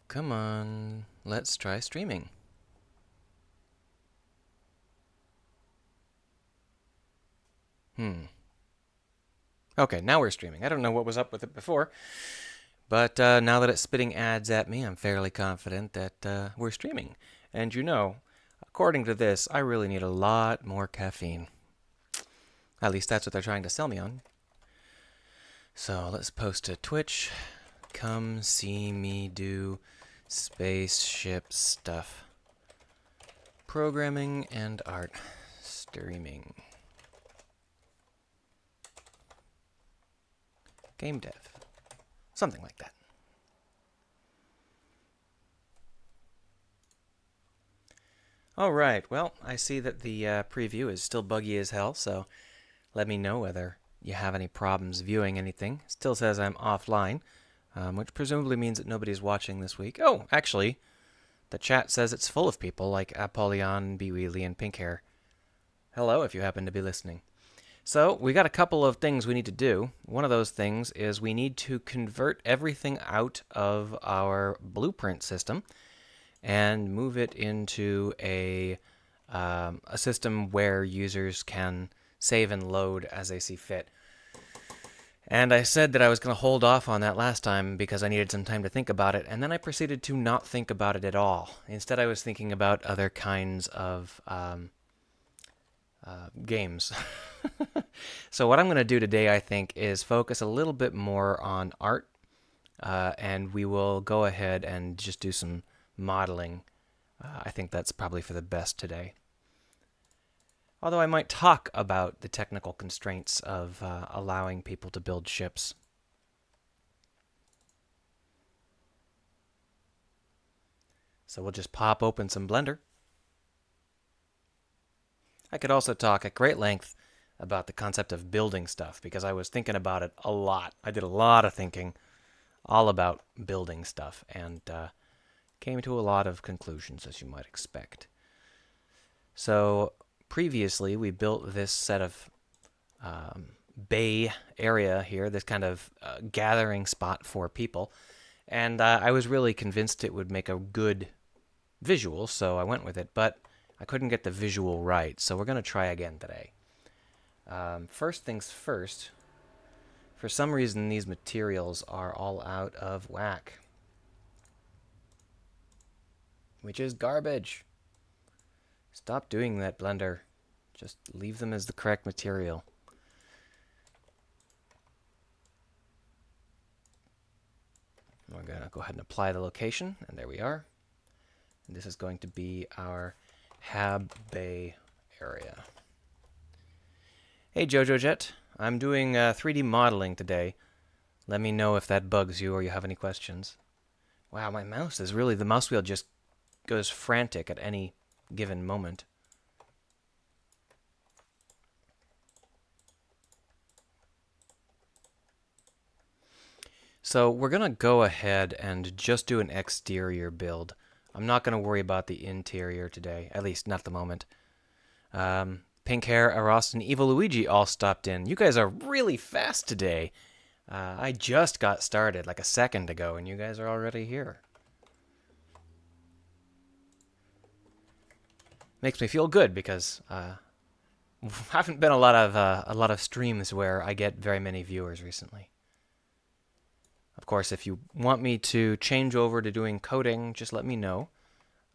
Come on, let's try streaming. Hmm. Okay, now we're streaming. I don't know what was up with it before, but now that it's spitting ads at me, I'm fairly confident that we're streaming. And according to this, I really need a lot more caffeine. At least that's what they're trying to sell me on. So let's post to Twitch. Come see me do spaceship stuff. Programming and art streaming. Game dev. Something like that. All right, well, I see that the preview is still buggy as hell, so let me know whether you have any problems viewing anything. It still says I'm offline, which presumably means that nobody's watching this week. Oh, actually, the chat says it's full of people like Apollyon, Beweely, and Pinkhair. Hello, if you happen to be listening. So, we got a couple of things we need to do. One of those things is we need to convert everything out of our blueprint system and move it into a system where users can save and load as they see fit. And I said that I was going to hold off on that last time because I needed some time to think about it, and then I proceeded to not think about it at all. Instead, I was thinking about other kinds of games. So what I'm going to do today, I think, is focus a little bit more on art, and we will go ahead and just do some modeling. I think that's probably for the best today. Although I might talk about the technical constraints of allowing people to build ships. So we'll just pop open some Blender. I could also talk at great length about the concept of building stuff because I was thinking about it a lot. I did a lot of thinking all about building stuff and came to a lot of conclusions, as you might expect. So previously, we built this set of bay area here, this kind of gathering spot for people. And I was really convinced it would make a good visual, so I went with it. But I couldn't get the visual right, so we're going to try again today. First things first, for some reason these materials are all out of whack, which is garbage. Stop doing that, Blender. Just leave them as the correct material. We're going to go ahead and apply the location, and there we are. And this is going to be our Hab Bay area. Hey Jojo Jet, I'm doing 3D modeling today. Let me know if that bugs you or you have any questions. Wow, my mouse is really, the mouse wheel just goes frantic at any given moment. So we're going to go ahead and just do an exterior build. I'm not going to worry about the interior today, at least not at the moment. Pinkhair, Arost, and Evil Luigi all stopped in. You guys are really fast today. I just got started like a second ago, and you guys are already here. Makes me feel good because haven't been a lot of streams where I get very many viewers recently. Of course, if you want me to change over to doing coding, just let me know.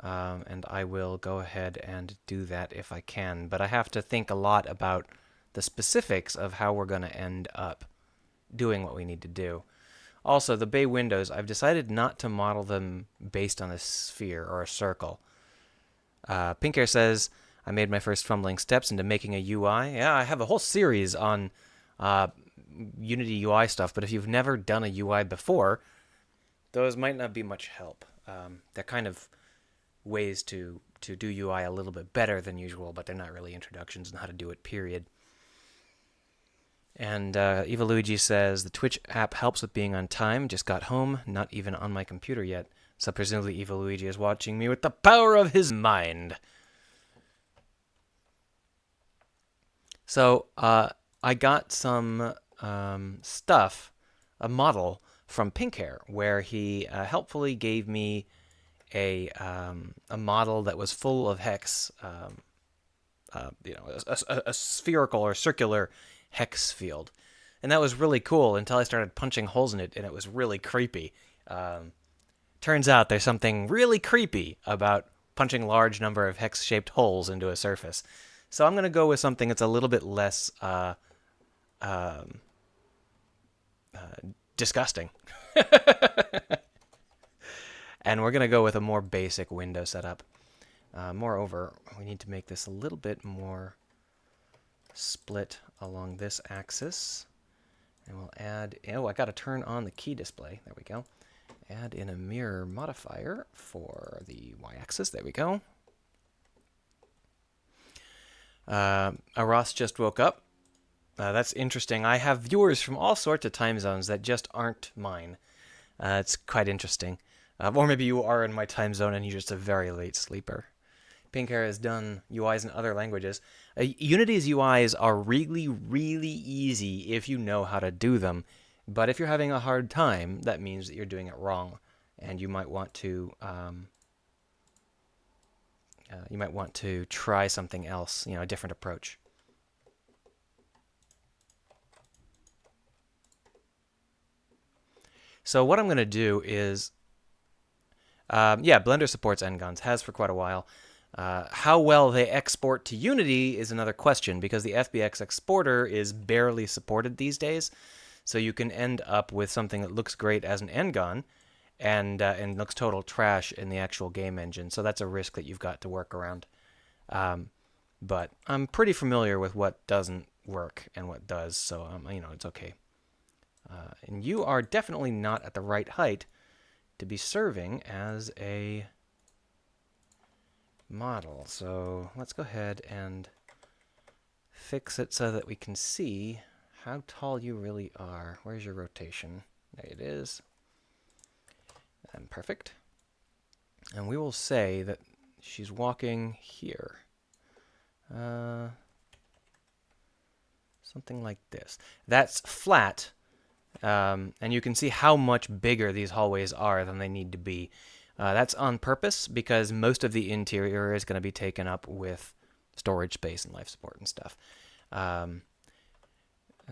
And I will go ahead and do that if I can. But I have to think a lot about the specifics of how we're going to end up doing what we need to do. Also, the bay windows, I've decided not to model them based on a sphere or a circle. Pinkhair says, I made my first fumbling steps into making a UI. Yeah, I have a whole series on Unity UI stuff, but if you've never done a UI before, those might not be much help. They're kind of ways to do UI a little bit better than usual, but they're not really introductions on how to do it, period. And Eva Luigi says, the Twitch app helps with being on time. Just got home, not even on my computer yet. So presumably Eva Luigi is watching me with the power of his mind. So I got some stuff, a model from Pinkhair, where he helpfully gave me a model that was full of hex, a spherical or circular hex field, and that was really cool until I started punching holes in it, and it was really creepy. Turns out there's something really creepy about punching large number of hex-shaped holes into a surface. So I'm going to go with something that's a little bit less disgusting. And we're going to go with a more basic window setup. Moreover, we need to make this a little bit more split along this axis. And we'll add, oh, I got to turn on the key display. There we go. Add in a mirror modifier for the y-axis. There we go. Ross just woke up. That's interesting. I have viewers from all sorts of time zones that just aren't mine. It's quite interesting. Or maybe you are in my time zone and you're just a very late sleeper. Pinkhair has done UIs in other languages. Unity's UIs are really, really easy if you know how to do them. But if you're having a hard time, that means that you're doing it wrong, and you might want to try something else, a different approach. So what I'm going to do is, Blender supports Ngons, has for quite a while. How well they export to Unity is another question, because the FBX exporter is barely supported these days. So you can end up with something that looks great as an Ngon and looks total trash in the actual game engine. So that's a risk that you've got to work around. But I'm pretty familiar with what doesn't work and what does, so it's okay. And you are definitely not at the right height to be serving as a model. So let's go ahead and fix it so that we can see how tall you really are. Where's your rotation? There it is. And perfect. And we will say that she's walking here. Something like this. That's flat. And you can see how much bigger these hallways are than they need to be. That's on purpose because most of the interior is going to be taken up with storage space and life support and stuff.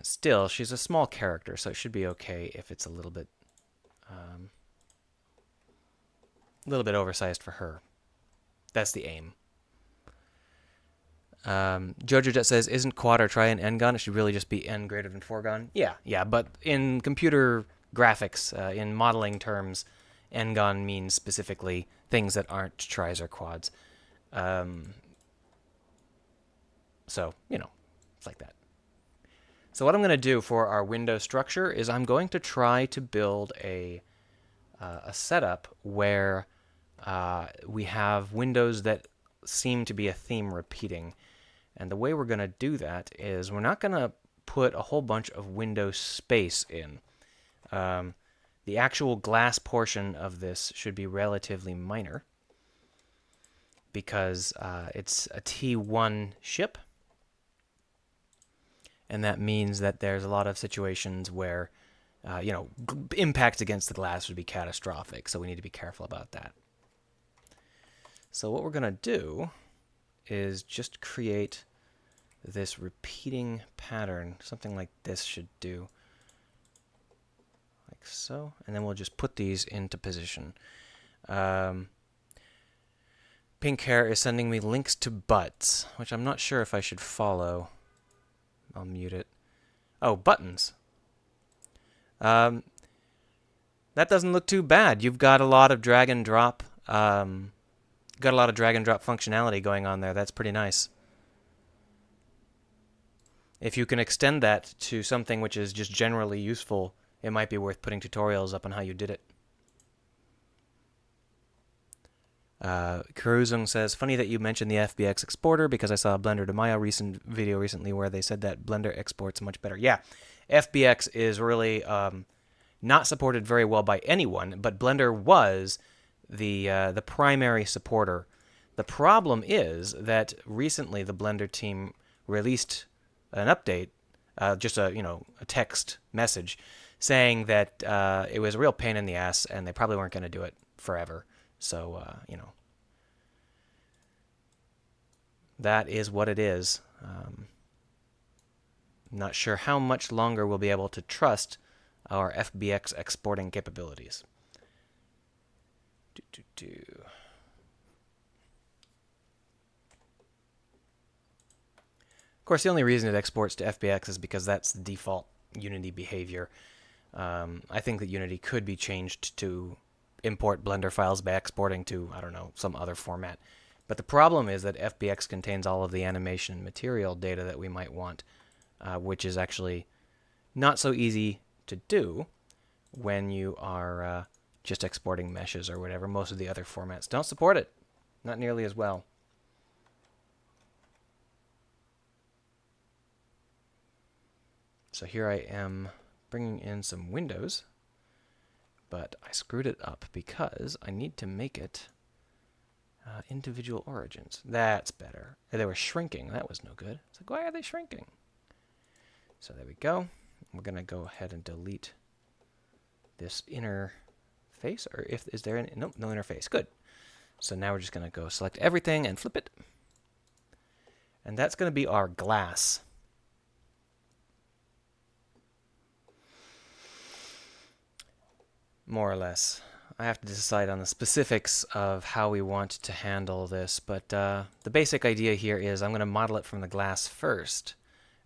Still, she's a small character, so it should be okay if it's a little bit oversized for her. That's the aim. Jojo Jet says, isn't quad or try an Ngon? It should really just be N greater than 4gon. Yeah, but in computer graphics, in modeling terms, Ngon means specifically things that aren't tries or quads. So, it's like that. So what I'm going to do for our window structure is I'm going to try to build a setup where we have windows that seem to be a theme repeating. And the way we're going to do that is we're not going to put a whole bunch of window space in. The actual glass portion of this should be relatively minor because it's a T1 ship. And that means that there's a lot of situations where, impacts against the glass would be catastrophic. So we need to be careful about that. So what we're going to do is just create this repeating pattern. Something like this should do. Like so. And then we'll just put these into position. Pinkhair is sending me links to butts, which I'm not sure if I should follow. I'll mute it. Oh, buttons. That doesn't look too bad. You've got a lot of drag and drop. Functionality going on there. That's pretty nice. If you can extend that to something which is just generally useful, it might be worth putting tutorials up on how you did it. Karuzung says, funny that you mentioned the FBX exporter because I saw a Blender to Maya video recently where they said that Blender exports much better. Yeah, FBX is really not supported very well by anyone, but Blender was the primary supporter. The problem is that recently the Blender team released an update, just a text message saying that it was a real pain in the ass and they probably weren't going to do it forever. So, that is what it is. Not sure how much longer we'll be able to trust our FBX exporting capabilities. Of course, the only reason it exports to FBX is because that's the default Unity behavior. I think that Unity could be changed to import Blender files by exporting to, I don't know, some other format. But the problem is that FBX contains all of the animation and material data that we might want, which is actually not so easy to do when you are just exporting meshes or whatever. Most of the other formats don't support it, not nearly as well. So here I am bringing in some windows, but I screwed it up because I need to make it individual origins. That's better. They were shrinking. That was no good. It's like, why are they shrinking? So there we go. We're going to go ahead and delete this inner face. Or is there an... Nope, no interface. Good. So now we're just going to go select everything and flip it. And that's going to be our glass. More or less. I have to decide on the specifics of how we want to handle this, but the basic idea here is I'm going to model it from the glass first,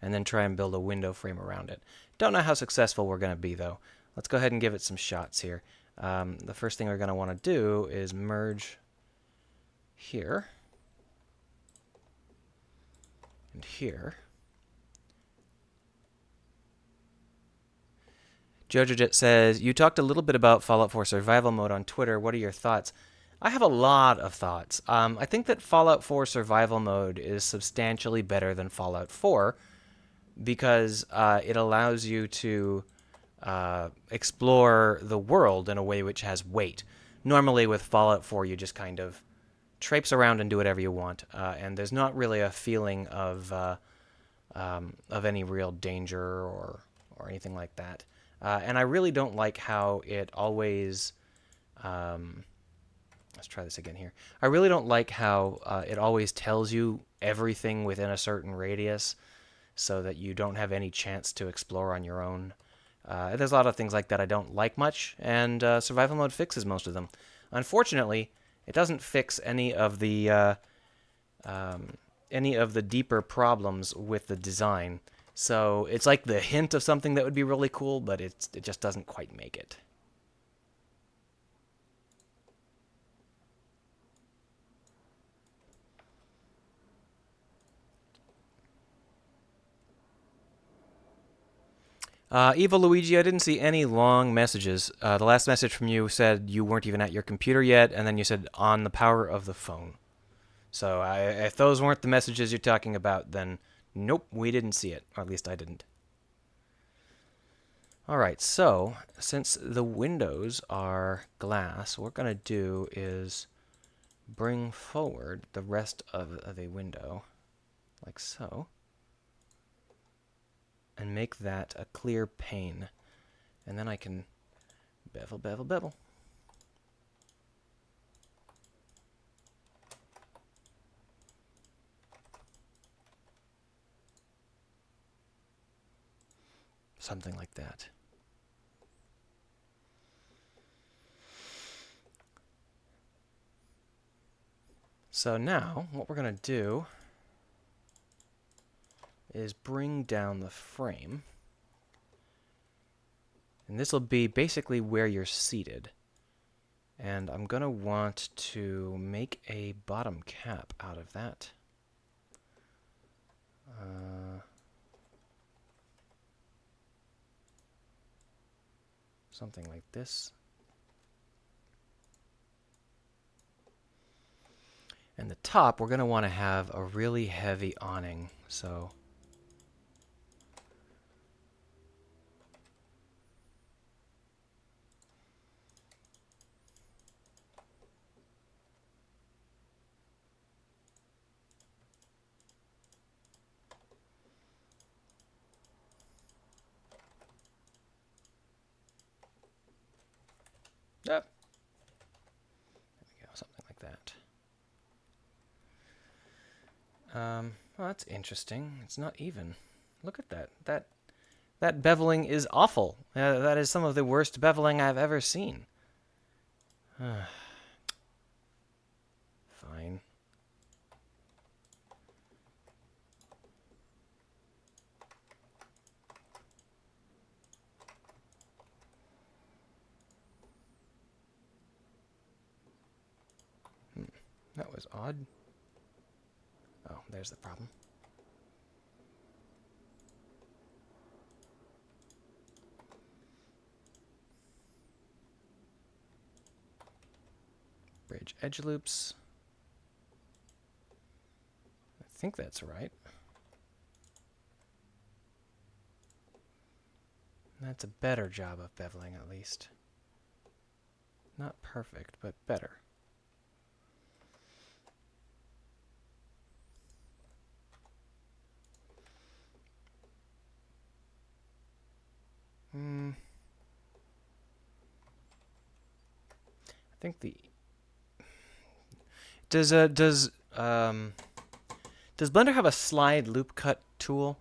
and then try and build a window frame around it. Don't know how successful we're going to be, though. Let's go ahead and give it some shots here. The first thing we're going to want to do is merge here and here. JojoJet says, you talked a little bit about Fallout 4 survival mode on Twitter. What are your thoughts? I have a lot of thoughts. I think that Fallout 4 survival mode is substantially better than Fallout 4 because it allows you to explore the world in a way which has weight. Normally with Fallout 4, you just kind of traipse around and do whatever you want, and there's not really a feeling of any real danger or anything like that. And I really don't like how it always... let's try this again here. I really don't like how it always tells you everything within a certain radius so that you don't have any chance to explore on your own. There's a lot of things like that I don't like much, and survival mode fixes most of them. Unfortunately, it doesn't fix any of the deeper problems with the design. So it's like the hint of something that would be really cool, but it just doesn't quite make it. Eva Luigi, I didn't see any long messages. The last message from you said you weren't even at your computer yet, and then you said on the power of the phone. So if those weren't the messages you're talking about, then nope, we didn't see it. Or at least I didn't. Alright, so since the windows are glass, what we're going to do is bring forward the rest of the window, like so, and make that a clear pane. And then I can bevel, bevel, bevel. Something like that. So now, what we're going to do is bring down the frame. And this will be basically where you're seated. And I'm going to want to make a bottom cap out of that. Something like this. And the top, we're going to want to have a really heavy awning. So Well, that's interesting. It's not even. Look at that. That beveling is awful. That is some of the worst beveling I've ever seen. Fine. That was odd. Oh, there's the problem. Bridge edge loops. I think that's right. That's a better job of beveling, at least. Not perfect, but better. I think the does Blender have a slide loop cut tool?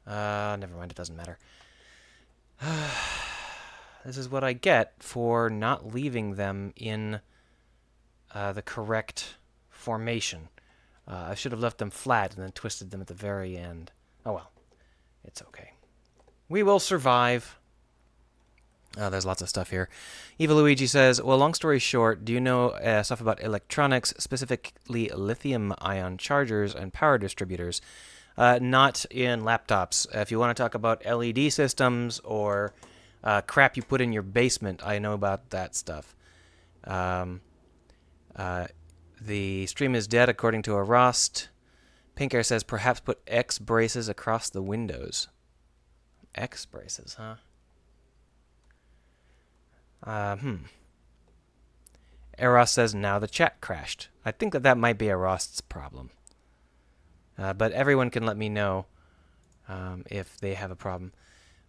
Never mind, it doesn't matter. This is what I get for not leaving them in the correct formation. I should have left them flat and then twisted them at the very end. Oh well, it's okay. We will survive. There's lots of stuff here. Eva Luigi says, well, long story short, do you know stuff about electronics, specifically lithium-ion chargers and power distributors? Not in laptops. If you want to talk about LED systems or crap you put in your basement, I know about that stuff. The stream is dead, according to a Rost. Pink Air says, perhaps put X braces across the windows. X braces, huh? Eros says, now the chat crashed. I think that might be a Rost's problem. But everyone can let me know if they have a problem.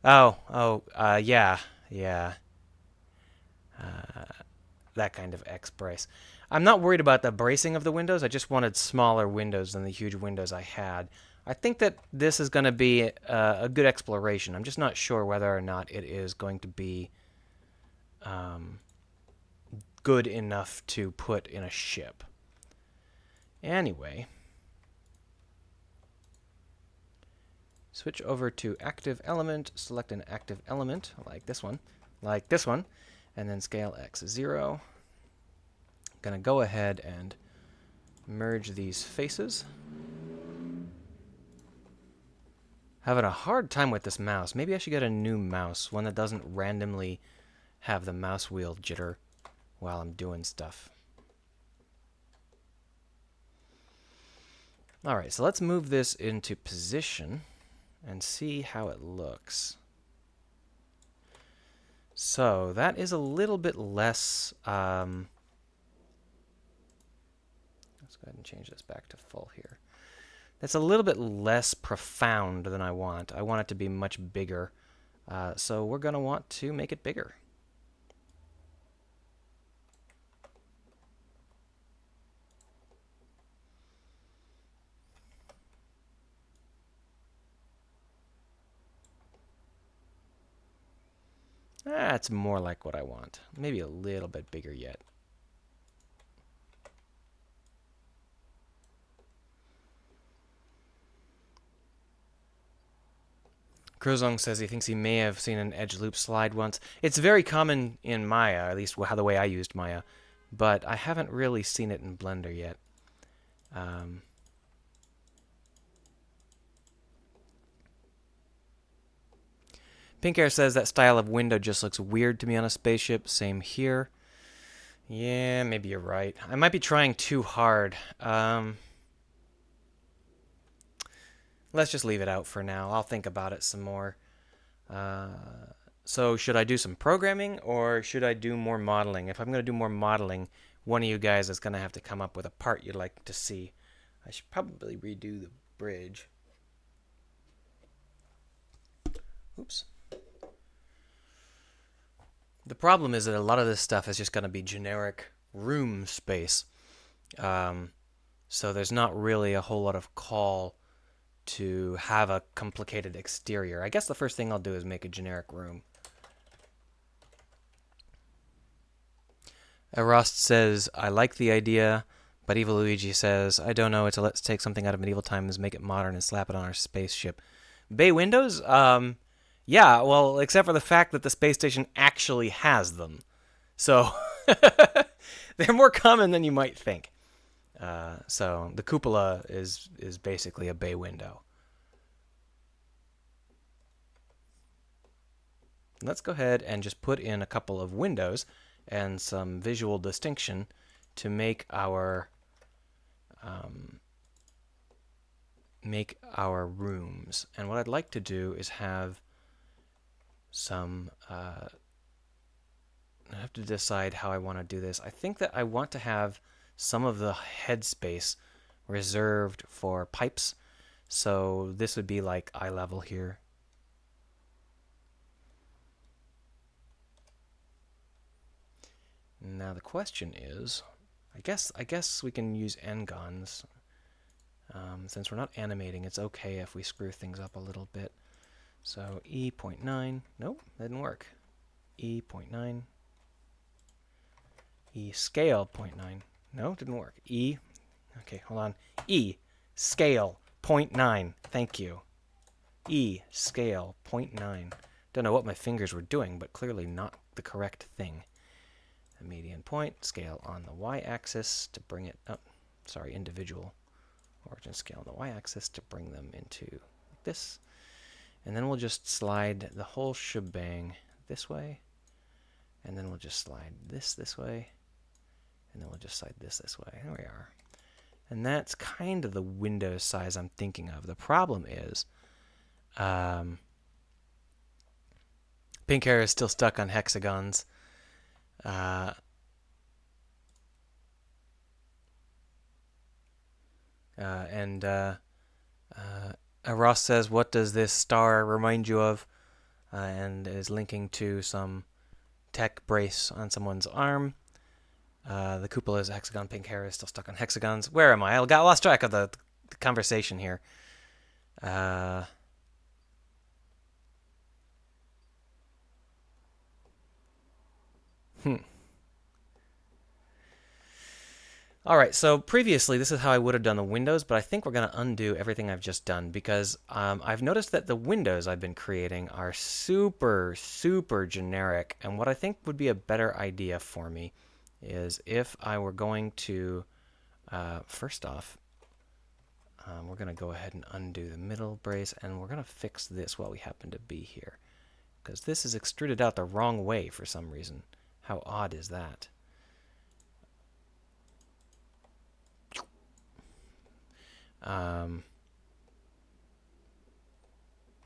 Yeah. That kind of X brace. I'm not worried about the bracing of the windows. I just wanted smaller windows than the huge windows I had. I think that this is going to be a good exploration. I'm just not sure whether or not it is going to be good enough to put in a ship. Anyway, switch over to active element, select an active element like this one, and then scale X 0. I'm going to go ahead and merge these faces. Having a hard time with this mouse. Maybe I should get a new mouse, one that doesn't randomly have the mouse wheel jitter while I'm doing stuff. All right, so let's move this into position and see how it looks. So that is a little bit less. Let's go ahead and change this back to full here. That's a little bit less profound than I want. I want it to be much bigger. So we're going to want to make it bigger. That's more like what I want. Maybe a little bit bigger yet. Krozong says he thinks he may have seen an edge loop slide once. It's very common in Maya, at least the way I used Maya, but I haven't really seen it in Blender yet. Pink Air says that style of window just looks weird to me on a spaceship. Same here. Yeah, maybe you're right. I might be trying too hard. Let's just leave it out for now. I'll think about it some more. So should I do some programming or should I do more modeling? If I'm going to do more modeling, one of you guys is going to have to come up with a part you'd like to see. I should probably redo the bridge. Oops. The problem is that a lot of this stuff is just going to be generic room space. So there's not really a whole lot of call to have a complicated exterior. I guess the first thing I'll do is make a generic room. Rust says, I like the idea, but Evil Luigi says, I don't know, it's a let's take something out of medieval times, make it modern, and slap it on our spaceship. Bay windows? Yeah, well, except for the fact that the space station actually has them. So, they're more common than you might think. So, the cupola is basically a bay window. Let's go ahead and just put in a couple of windows and some visual distinction to make our rooms. And what I'd like to do is have some I have to decide how I want to do this. I think that I want to have some of the headspace reserved for pipes. So this would be like eye level here. Now the question is, I guess we can use n-gons. Since we're not animating, it's okay if we screw things up a little bit. So E.9, nope, that didn't work. E.9, E scale 0.9, no, didn't work. E, okay, hold on. E scale 0.9, thank you. E scale 0.9. Don't know what my fingers were doing, but clearly not the correct thing. The median point, scale on the y-axis to bring it up. Sorry, individual origin scale on the y-axis to bring them into this. And then we'll just slide the whole shebang this way. And then we'll just slide this way. And then we'll just slide this way. There we are. And that's kind of the window size I'm thinking of. The problem is, Pink Hair is still stuck on hexagons. Ross says, what does this star remind you of? And is linking to some tech brace on someone's arm. The cupola is a hexagon. Pink Hair is still stuck on hexagons. Where am I? I lost track of the conversation here. All right, so previously this is how I would have done the windows, but I think we're going to undo everything I've just done because I've noticed that the windows I've been creating are super, super generic. And what I think would be a better idea for me is if I were going to, first off, we're going to go ahead and undo the middle brace, and we're going to fix this while we happen to be here. Because this is extruded out the wrong way for some reason. How odd is that?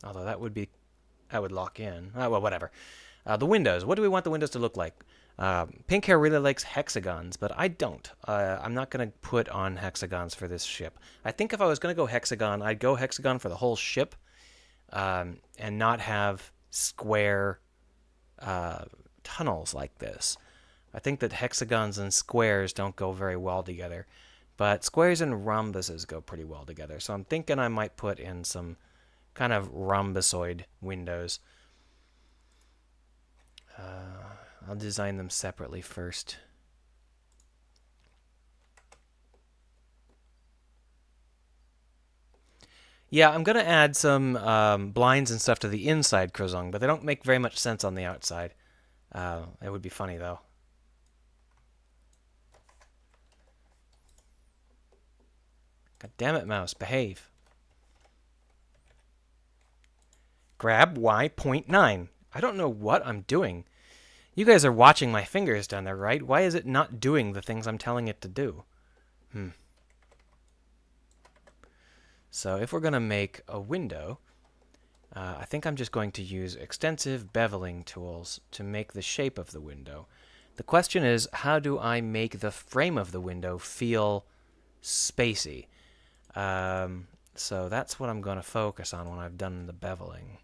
Although that would lock in. Well, whatever. The windows. What do we want the windows to look like? Pink Hair really likes hexagons, but I don't. I'm not going to put on hexagons for this ship. I think if I was going to go hexagon, I'd go hexagon for the whole ship, and not have square tunnels like this. I think that hexagons and squares don't go very well together, but squares and rhombuses go pretty well together. So I'm thinking I might put in some kind of rhombusoid windows. I'll design them separately first. Yeah, I'm going to add some blinds and stuff to the inside Krozong, but they don't make very much sense on the outside. It would be funny, though. God damn it, mouse. Behave. Grab Y.9. I don't know what I'm doing. You guys are watching my fingers down there, right? Why is it not doing the things I'm telling it to do? So if we're going to make a window, I think I'm just going to use extensive beveling tools to make the shape of the window. The question is, how do I make the frame of the window feel spacey? So that's what I'm going to focus on when I've done the beveling.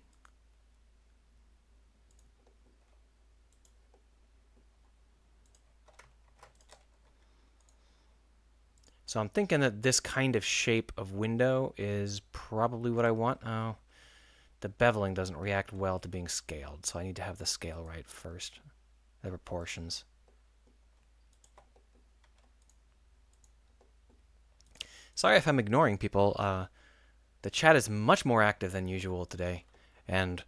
So I'm thinking that this kind of shape of window is probably what I want. Oh, the beveling doesn't react well to being scaled, so I need to have the scale right first, the proportions. Sorry if I'm ignoring people. The chat is much more active than usual today, and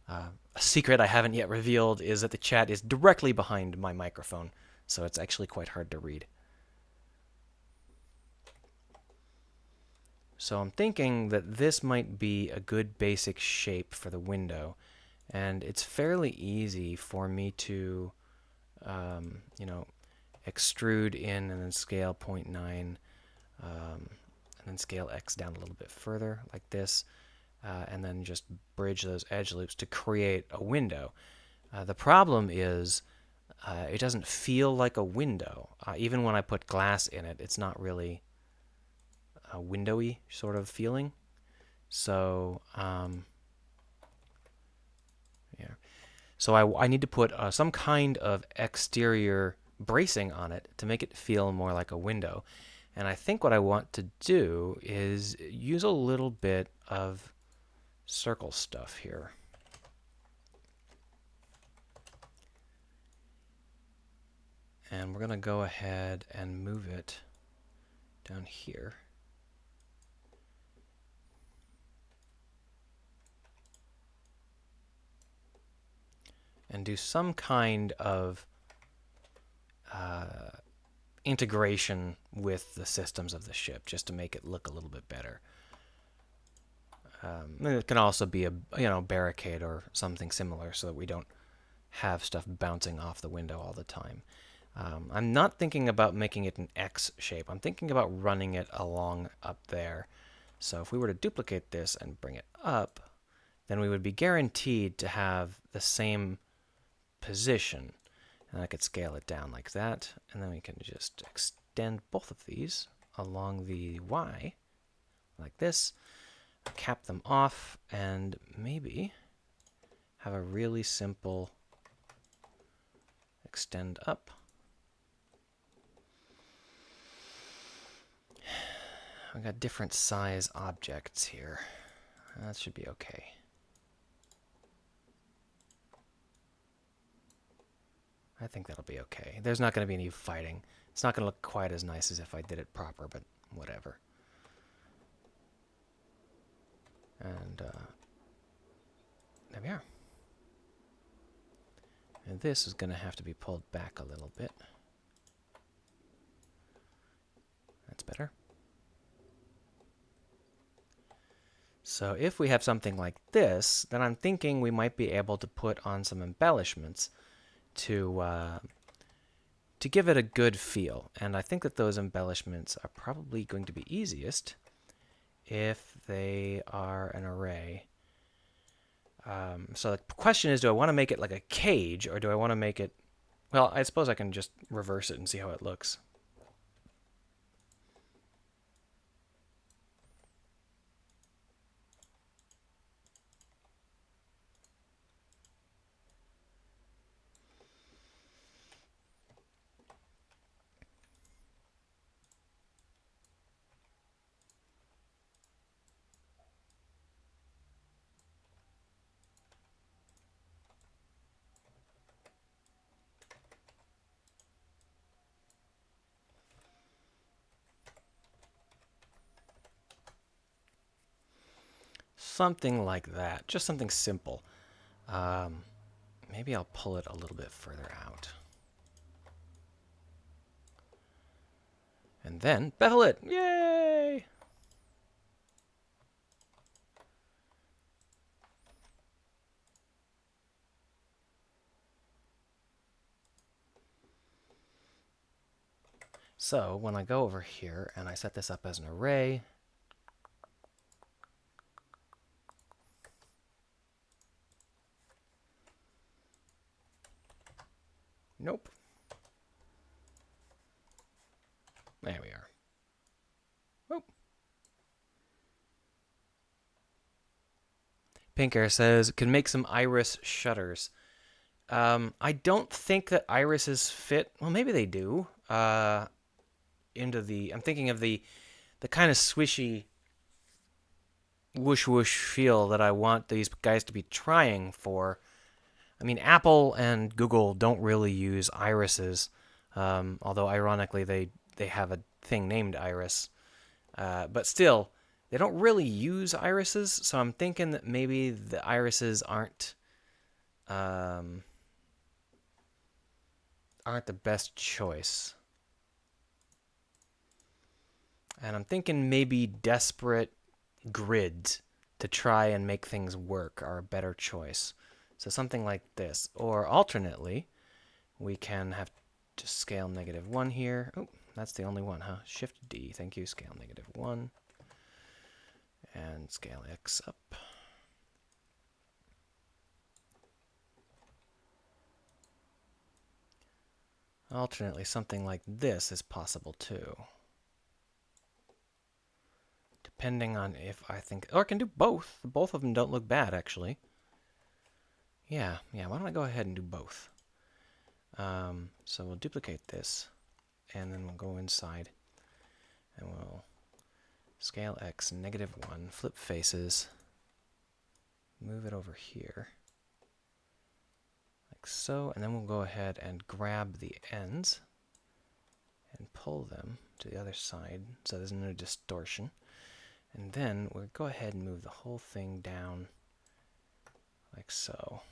a secret I haven't yet revealed is that the chat is directly behind my microphone, so it's actually quite hard to read. So I'm thinking that this might be a good basic shape for the window, and it's fairly easy for me to, you know, extrude in and then scale 0.9, and then scale X down a little bit further like this, and then just bridge those edge loops to create a window. The problem is it doesn't feel like a window. Even when I put glass in it, it's not really a windowy sort of feeling. So, yeah. So I need to put some kind of exterior bracing on it to make it feel more like a window. And I think what I want to do is use a little bit of circle stuff here. And we're going to go ahead and move it down here. And do some kind of integration with the systems of the ship just to make it look a little bit better. It can also be a barricade or something similar so that we don't have stuff bouncing off the window all the time. I'm not thinking about making it an X shape. I'm thinking about running it along up there. So if we were to duplicate this and bring it up, then we would be guaranteed to have the same position. And I could scale it down like that, and then we can just extend both of these along the Y like this, cap them off, and maybe have a really simple extend up. I've got different size objects here. That should be okay. I think that'll be okay. There's not going to be any fighting. It's not going to look quite as nice as if I did it proper, but whatever. And there we are. And this is going to have to be pulled back a little bit. That's better. So if we have something like this, then I'm thinking we might be able to put on some embellishments to give it a good feel. And I think that those embellishments are probably going to be easiest if they are an array. So the question is, do I want to make it like a cage, or do I want to make it... Well, I suppose I can just reverse it and see how it looks. Something like that. Just something simple. Maybe I'll pull it a little bit further out. And then bevel it! Yay! So when I go over here and I set this up as an array, nope. There we are. Oh. Pink Air says, can make some iris shutters. I don't think that irises fit. Well, maybe they do. into I'm thinking of the kind of swishy whoosh whoosh feel that I want these guys to be trying for. I mean, Apple and Google don't really use irises, although ironically they have a thing named Iris. But still, they don't really use irises, so I'm thinking that maybe the irises aren't the best choice. And I'm thinking maybe desperate grids to try and make things work are a better choice. So something like this. Or alternately, we can have to scale -1 here. Oh, that's the only one, huh? Shift D, thank you. Scale -1. And scale X up. Alternately, something like this is possible too. Depending on if I think... Or I can do both. Both of them don't look bad, actually. Yeah, why don't I go ahead and do both? So we'll duplicate this, and then we'll go inside, and we'll scale X -1, flip faces, move it over here, like so, and then we'll go ahead and grab the ends and pull them to the other side so there's no distortion. And then we'll go ahead and move the whole thing down like so.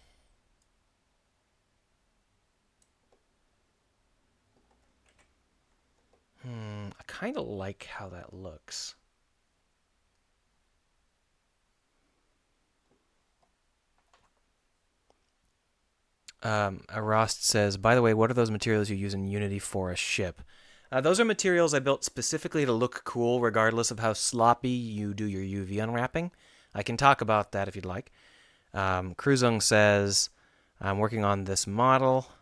I kind of like how that looks. Arost says, by the way, what are those materials you use in Unity for a ship? Those are materials I built specifically to look cool, regardless of how sloppy you do your UV unwrapping. I can talk about that if you'd like. Kruzung says, I'm working on this model.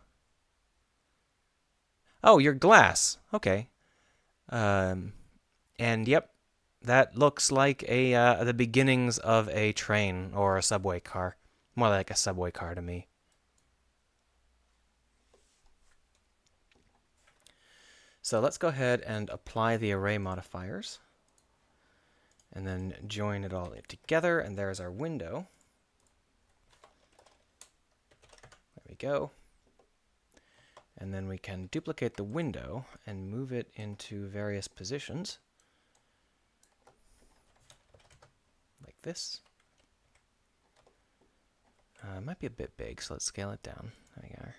Oh, your glass. Okay. And yep, that looks like the beginnings of a train or a subway car. More like a subway car to me. So let's go ahead and apply the array modifiers. And then join it all together, and there's our window. There we go. And then we can duplicate the window and move it into various positions. Like this. It might be a bit big, so let's scale it down. There we are.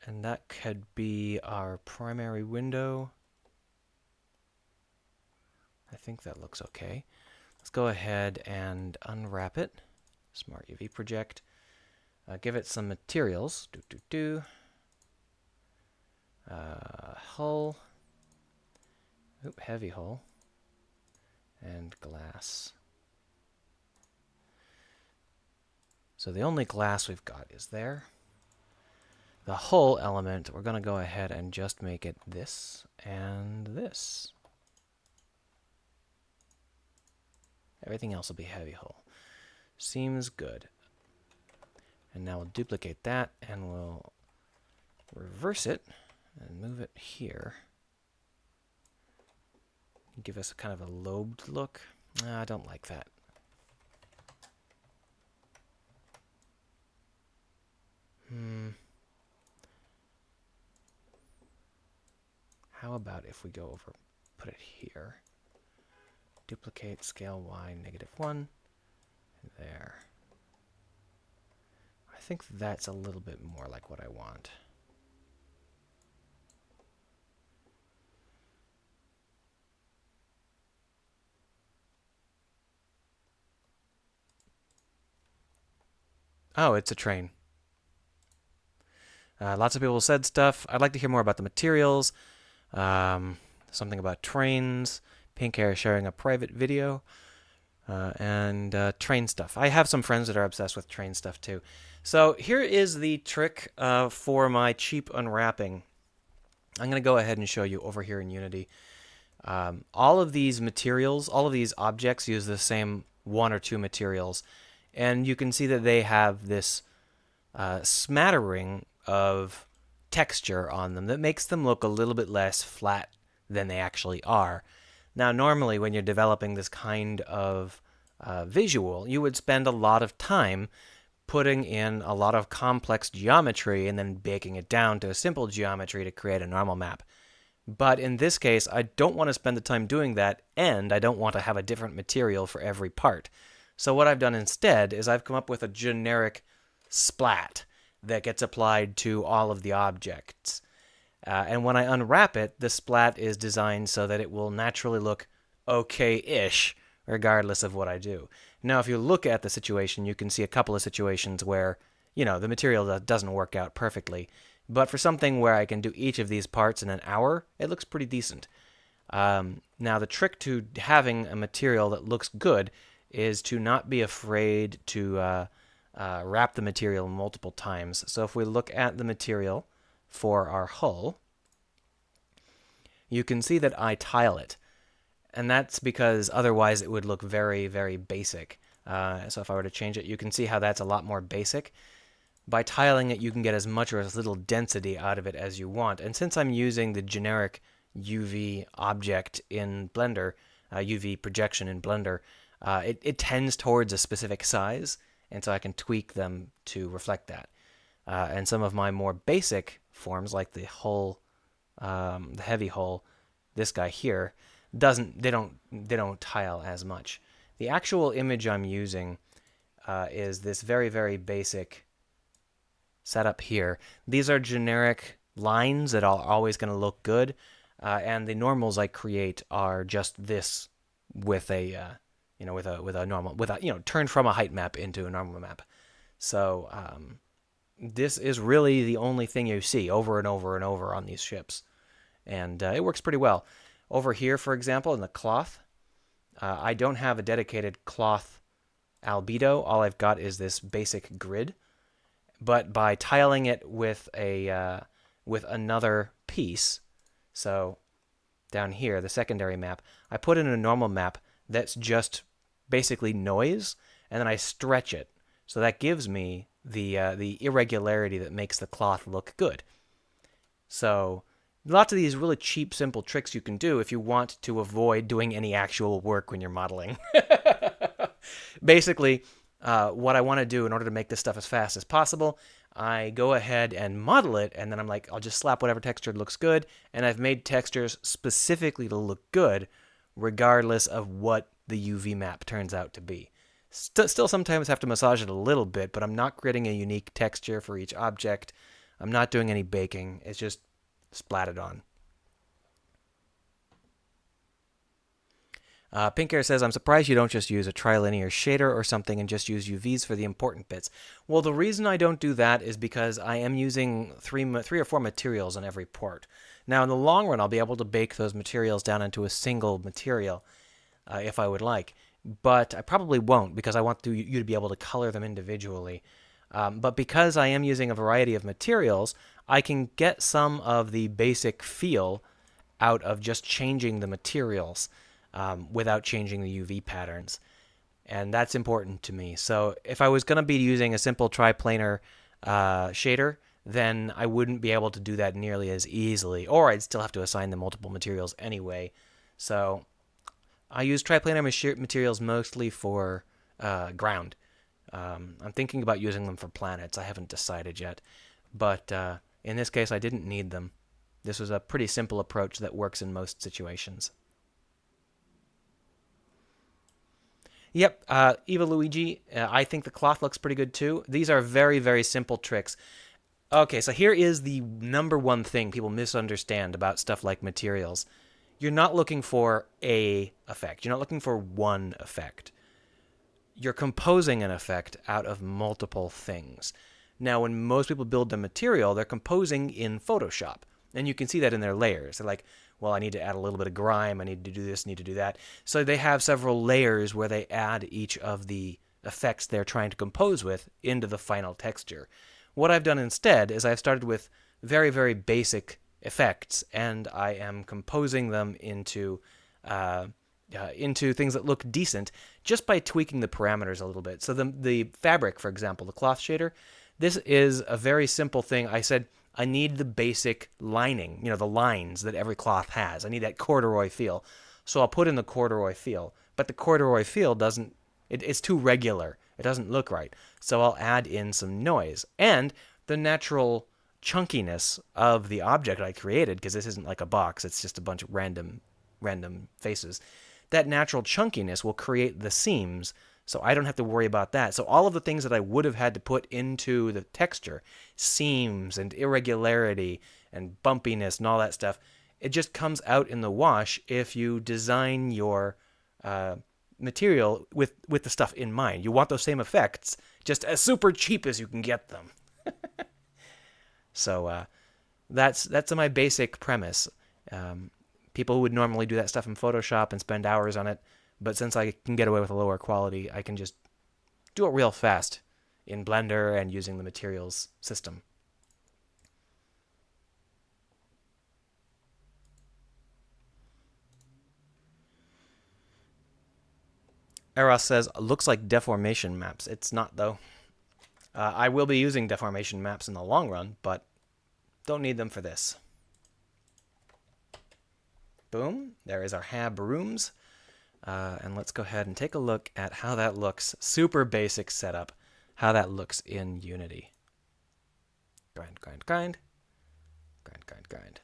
And that could be our primary window. I think that looks okay. Let's go ahead and unwrap it. Smart UV project. Give it some materials. Hull. Oop, heavy hull. And glass. So the only glass we've got is there. The hull element, we're going to go ahead and just make it this and this. Everything else will be heavy hull. Seems good. And now we'll duplicate that, and we'll reverse it and move it here. Give us a kind of a lobed look. I don't like that. How about if we go over, put it here. Duplicate, scale Y, -1, and there. I think that's a little bit more like what I want. Oh, it's a train. Lots of people said stuff. I'd like to hear more about the materials. Something about trains. Pink Hair sharing a private video. And train stuff. I have some friends that are obsessed with train stuff too. So here is the trick for my cheap unwrapping. I'm going to go ahead and show you over here in Unity. All of these materials, all of these objects use the same one or two materials. And you can see that they have this smattering of texture on them that makes them look a little bit less flat than they actually are. Now, normally when you're developing this kind of visual, you would spend a lot of time putting in a lot of complex geometry and then baking it down to a simple geometry to create a normal map. But in this case, I don't want to spend the time doing that, and I don't want to have a different material for every part. So what I've done instead is I've come up with a generic splat that gets applied to all of the objects. And when I unwrap it, the splat is designed so that it will naturally look okay-ish, regardless of what I do. Now, if you look at the situation, you can see a couple of situations where, the material doesn't work out perfectly. But for something where I can do each of these parts in an hour, it looks pretty decent. Now, the trick to having a material that looks good is to not be afraid to wrap the material multiple times. So if we look at the material for our hull, you can see that I tile it. And that's because otherwise it would look very, very basic. So if I were to change it, you can see how that's a lot more basic. By tiling it, you can get as much or as little density out of it as you want. And since I'm using the generic UV object in Blender, UV projection in Blender, it tends towards a specific size, and so I can tweak them to reflect that. And some of my more basic forms, like the hull, the heavy hull, this guy here, they don't tile as much. The actual image I'm using is this very, very basic setup here. These are generic lines that are always going to look good, and the normals I create are just this with a turned from a height map into a normal map. So this is really the only thing you see over and over and over on these ships, and it works pretty well. Over here, for example, in the cloth, I don't have a dedicated cloth albedo. All I've got is this basic grid. But by tiling it with another piece, so down here, the secondary map, I put in a normal map that's just basically noise, and then I stretch it. So that gives me the irregularity that makes the cloth look good. So lots of these really cheap, simple tricks you can do if you want to avoid doing any actual work when you're modeling. Basically, what I want to do in order to make this stuff as fast as possible, I go ahead and model it, and then I'm like, I'll just slap whatever texture looks good, and I've made textures specifically to look good, regardless of what the UV map turns out to be. Still sometimes have to massage it a little bit, but I'm not creating a unique texture for each object. I'm not doing any baking. It's just splatted on. Pink Air says, I'm surprised you don't just use a trilinear shader or something and just use UVs for the important bits. Well, the reason I don't do that is because I am using three or four materials on every port. Now, in the long run, I'll be able to bake those materials down into a single material if I would like. But I probably won't because I want you to be able to color them individually. But because I am using a variety of materials, I can get some of the basic feel out of just changing the materials. Without changing the UV patterns. And that's important to me. So if I was going to be using a simple triplanar shader, then I wouldn't be able to do that nearly as easily, or I'd still have to assign them multiple materials anyway. So I use triplanar materials mostly for ground. I'm thinking about using them for planets. I haven't decided yet. But in this case, I didn't need them. This was a pretty simple approach that works in most situations. Yep, Eva Luigi, I think the cloth looks pretty good too. These are very, very simple tricks. Okay, so here is the number one thing people misunderstand about stuff like materials. You're not looking for a effect. You're not looking for one effect. You're composing an effect out of multiple things. Now, when most people build the material, they're composing in Photoshop. And you can see that in their layers. They're like, well, I need to add a little bit of grime, I need to do this, need to do that. So they have several layers where they add each of the effects they're trying to compose with into the final texture. What I've done instead is I've started with very, very basic effects, and I am composing them into things that look decent just by tweaking the parameters a little bit. So the fabric, for example, the cloth shader, this is a very simple thing. I said, I need the basic lining, you know, the lines that every cloth has. I need that corduroy feel. So I'll put in the corduroy feel, but the corduroy feel doesn't, it's too regular. It doesn't look right. So I'll add in some noise and the natural chunkiness of the object I created, because this isn't like a box, it's just a bunch of random faces. That natural chunkiness will create the seams, so I don't have to worry about that. So all of the things that I would have had to put into the texture, seams and irregularity and bumpiness and all that stuff, it just comes out in the wash if you design your material with the stuff in mind. You want those same effects, just as super cheap as you can get them. So that's my basic premise. People who would normally do that stuff in Photoshop and spend hours on it, but since I can get away with a lower quality, I can just do it real fast in Blender and using the materials system. Eros says, looks like deformation maps. It's not, though. I will be using deformation maps in the long run, but don't need them for this. Boom. There is our Hab rooms. And let's go ahead and take a look at how that looks. Super basic setup. How that looks in Unity. Grind, grind, grind. Grind, grind, grind.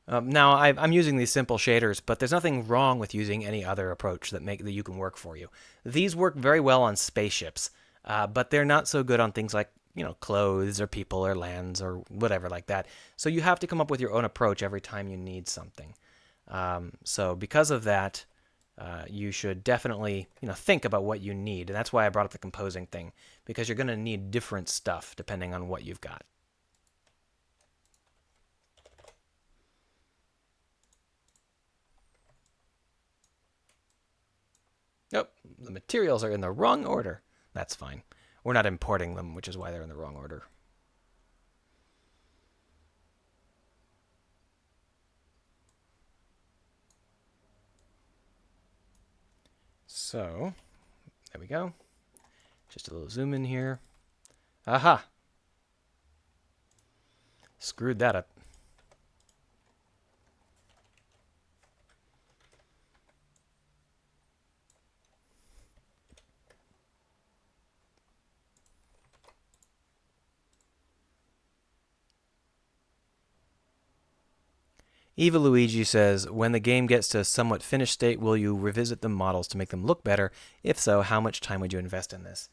Now, I'm using these simple shaders, but there's nothing wrong with using any other approach that you can work for you. These work very well on spaceships, but they're not so good on things like, you know, clothes or people or lands or whatever like that. So you have to come up with your own approach every time you need something. So because of that, you should definitely, you know, think about what you need. And that's why I brought up the composing thing, because you're going to need different stuff depending on what you've got. Nope, the materials are in the wrong order. That's fine. We're not importing them, which is why they're in the wrong order. So, there we go. Just a little zoom in here. Aha! Screwed that up. Eva Luigi says, when the game gets to a somewhat finished state, will you revisit the models to make them look better? If so, how much time would you invest in this?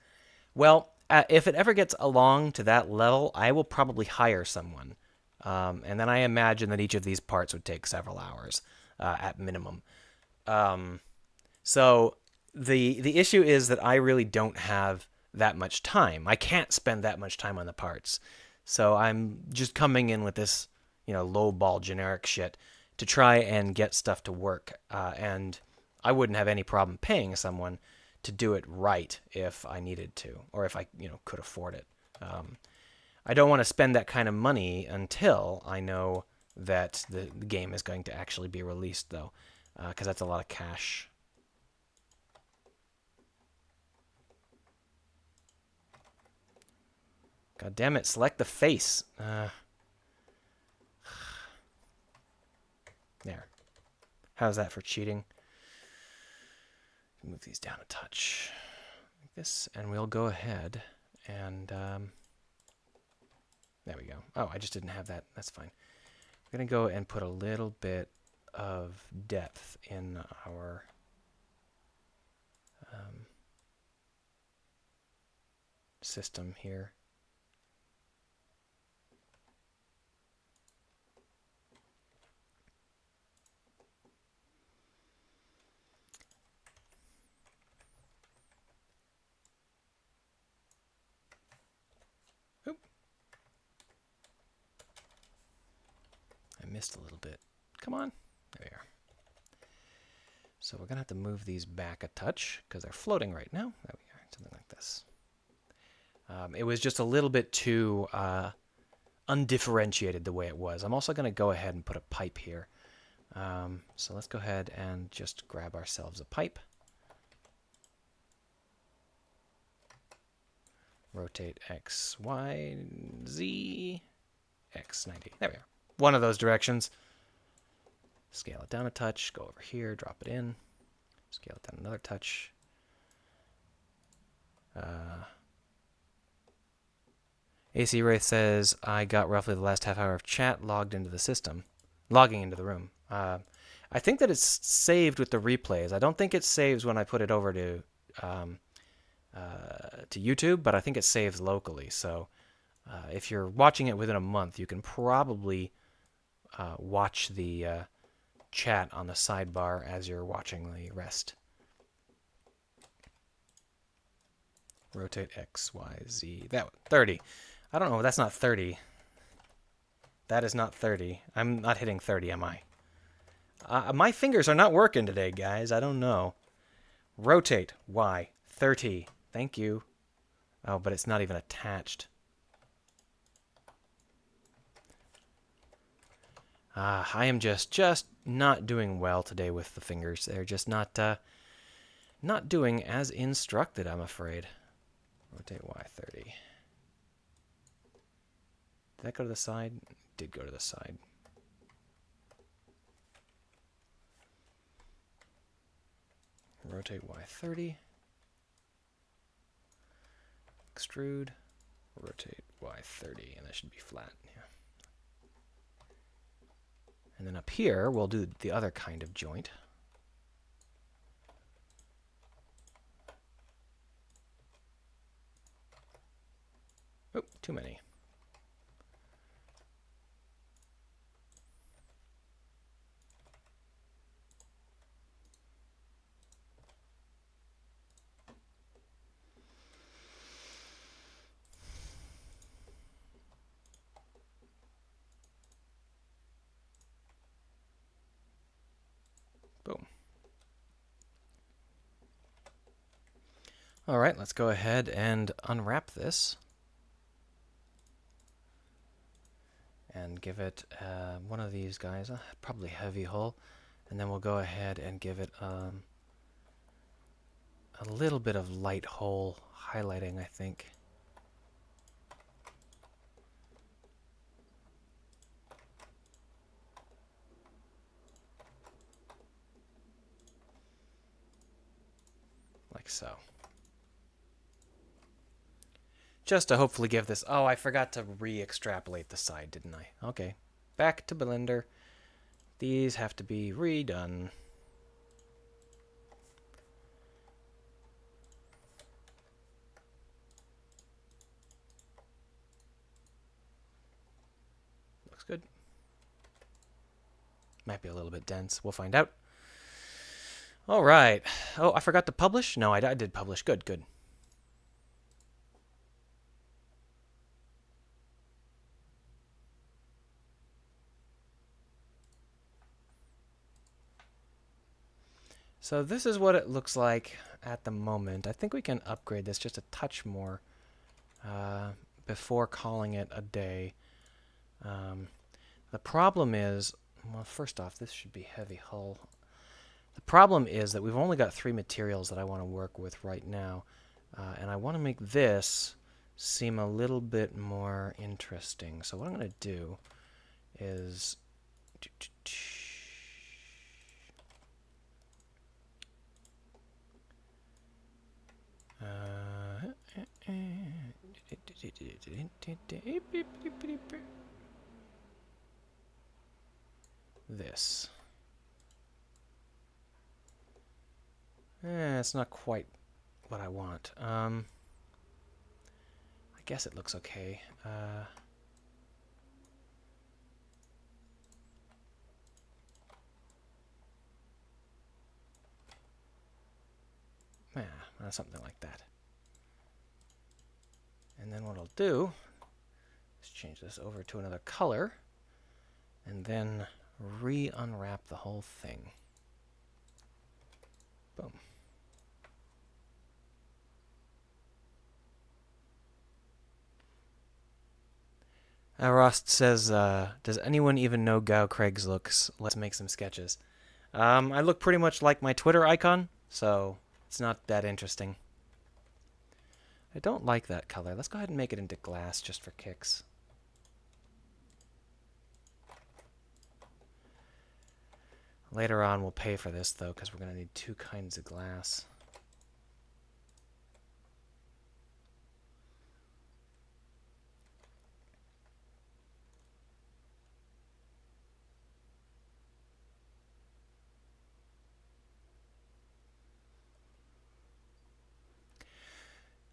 Well, if it ever gets along to that level, I will probably hire someone. And then I imagine that each of these parts would take several hours at minimum. So the issue is that I really don't have that much time. I can't spend that much time on the parts. So I'm just coming in with this, you know, low ball generic shit to try and get stuff to work. And I wouldn't have any problem paying someone to do it right if I needed to, or if I, you know, could afford it. I don't want to spend that kind of money until I know that the game is going to actually be released, though, because that's a lot of cash. God damn it, select the face. There. How's that for cheating? Move these down a touch. Like this, and we'll go ahead and... there we go. Oh, I just didn't have that. That's fine. We're going to go and put a little bit of depth in our... system here. Oop. I missed a little bit. Come on. There we are. So we're going to have to move these back a touch because they're floating right now. There we are. Something like this. It was just a little bit too undifferentiated the way it was. I'm also going to go ahead and put a pipe here. So let's go ahead and just grab ourselves a pipe. rotate X, Y, Z, X, 90. There we are. One of those directions. Scale it down a touch, go over here, drop it in. Scale it down another touch. AC Wraith says, I got roughly the last half hour of chat logging into the room. I think that it's saved with the replays. I don't think it saves when I put it over to YouTube, but I think it saves locally. So if you're watching it within a month, you can probably watch the chat on the sidebar as you're watching the rest. Rotate X, Y, Z. That one, 30. I don't know. That's not 30. That is not 30. I'm not hitting 30, am I? My fingers are not working today, guys. I don't know. Rotate Y, 30. Thank you. Oh, but it's not even attached. I am just not doing well today with the fingers. They're just not doing as instructed, I'm afraid. Rotate Y, 30. Did that go to the side? It did go to the side. Rotate Y, 30. Extrude. Rotate Y, 30. And that should be flat. Yeah. And then up here, we'll do the other kind of joint. Oh, too many. Boom. All right, let's go ahead and unwrap this. And give it one of these guys, probably heavy hull, and then we'll go ahead and give it a little bit of light hull highlighting, I think. Like so. Just to hopefully give this... Oh, I forgot to re-extrapolate the side, didn't I? Okay. Back to Blender. These have to be redone. Looks good. Might be a little bit dense. We'll find out. All right. Oh, I forgot to publish? No, I did publish. Good, good. So this is what it looks like at the moment. I think we can upgrade this just a touch more before calling it a day. The problem is, well, first off, this should be heavy hull. The problem is that we've only got 3 materials that I want to work with right now. And I want to make this seem a little bit more interesting. So what I'm going to do is... this. It's not quite what I want. I guess it looks okay. Something like that. And then what I'll do is change this over to another color and then re-unwrap the whole thing. Boom. Rost says, does anyone even know Gao Craig's looks? Let's make some sketches. I look pretty much like my Twitter icon, so it's not that interesting. I don't like that color. Let's go ahead and make it into glass just for kicks. Later on we'll pay for this though, because we're going to need 2 kinds of glass.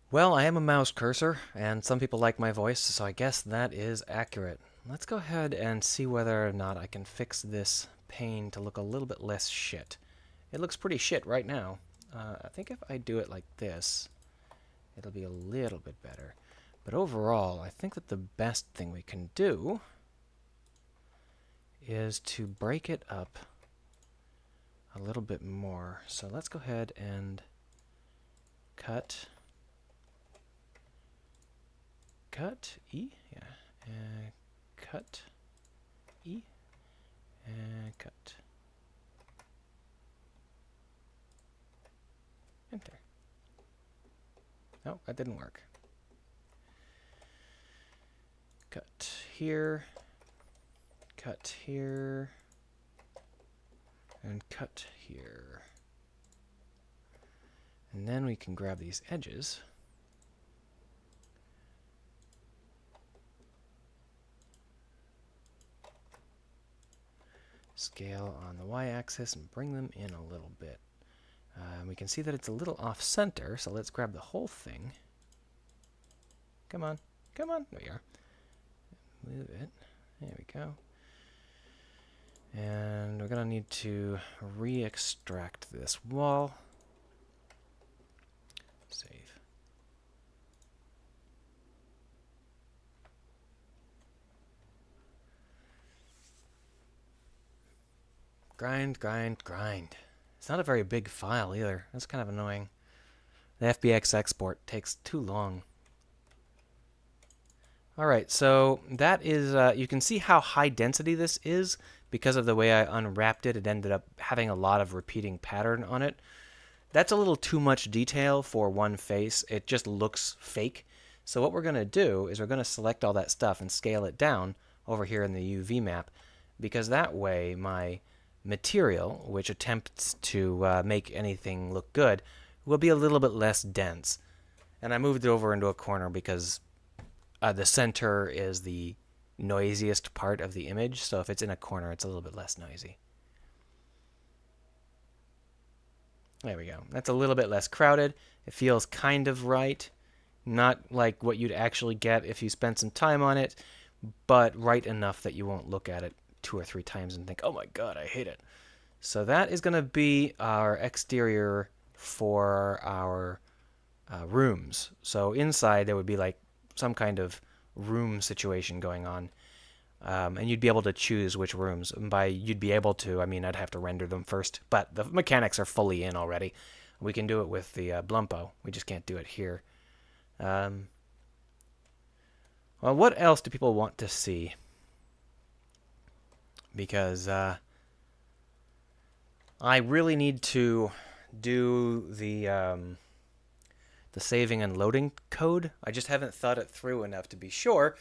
Well, I am a mouse cursor, and some people like my voice, so I guess that is accurate. Let's go ahead and see whether or not I can fix this pane to look a little bit less shit. It looks pretty shit right now. I think if I do it like this, it'll be a little bit better. But overall, I think that the best thing we can do is to break it up a little bit more. So let's go ahead and cut E, yeah, cut E, and cut. Enter. No, that didn't work. Cut here, and cut here. And then we can grab these edges. Scale on the y-axis and bring them in a little bit. We can see that it's a little off-center, so let's grab the whole thing. Come on, come on. There we are. Move it. There we go. And we're going to need to re-extract this wall. Save. Grind, grind, grind. It's not a very big file either. That's kind of annoying. The FBX export takes too long. Alright, so that is, you can see how high density this is because of the way I unwrapped it. It ended up having a lot of repeating pattern on it. That's a little too much detail for one face. It just looks fake. So what we're going to do is we're going to select all that stuff and scale it down over here in the UV map, because that way my material, which attempts to make anything look good, will be a little bit less dense. And I moved it over into a corner because the center is the noisiest part of the image, so if it's in a corner, it's a little bit less noisy. There we go. That's a little bit less crowded. It feels kind of right. Not like what you'd actually get if you spent some time on it, but right enough that you won't look at it 2 or 3 times and think, oh my god, I hate it. So that is going to be our exterior for our rooms. So inside there would be like some kind of room situation going on. And you'd be able to choose which rooms. And by you'd be able to, I mean I'd have to render them first. But the mechanics are fully in already. We can do it with the Blumpo. We just can't do it here. Well, what else do people want to see? Because I really need to do the saving and loading code. I just haven't thought it through enough to be sure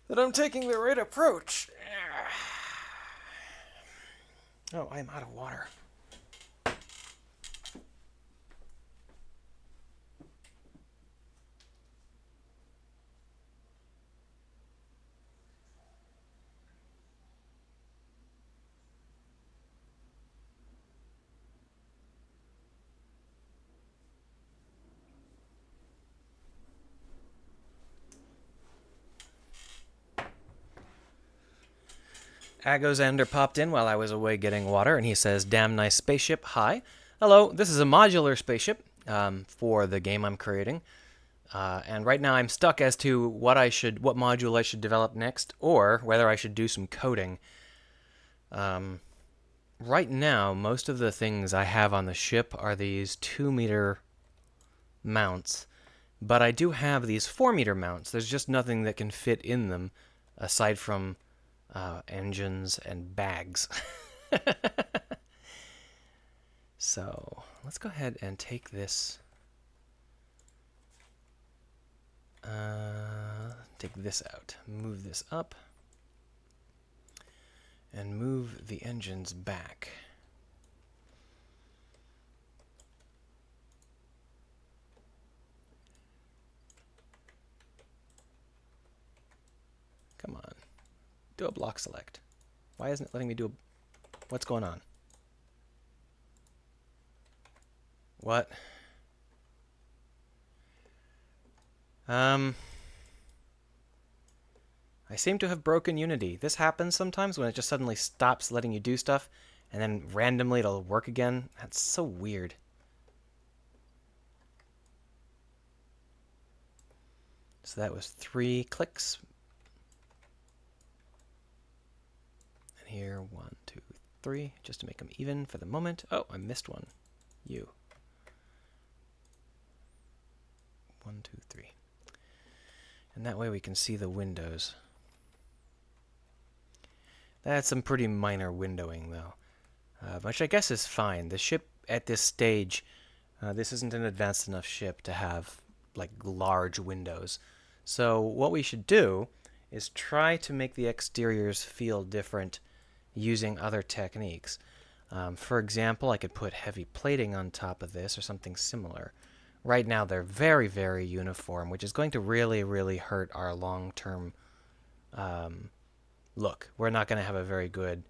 that I'm taking the right approach. Oh, I'm out of water. Agozender popped in while I was away getting water, and he says, damn nice spaceship, hi. Hello, this is a modular spaceship for the game I'm creating. And right now I'm stuck as to what module I should develop next, or whether I should do some coding. Right now, most of the things I have on the ship are these 2-meter mounts, but I do have these 4-meter mounts. There's just nothing that can fit in them aside from engines and bags. So let's go ahead and take this take this out, move this up, and move the engines back. Come on. Do a block select. Why isn't it letting me do a... What's going on? What? I seem to have broken Unity. This happens sometimes when it just suddenly stops letting you do stuff, and then randomly it'll work again. That's so weird. So that was 3 clicks. And here, 1, 2, 3, just to make them even for the moment. Oh, I missed one. You. 1, 2, 3. And that way we can see the windows. That's some pretty minor windowing, though, which I guess is fine. The ship at this stage, this isn't an advanced enough ship to have like large windows. So what we should do is try to make the exteriors feel different using other techniques. For example, I could put heavy plating on top of this or something similar. Right now they're very, very uniform, which is going to really, really hurt our long-term look. We're not going to have a very good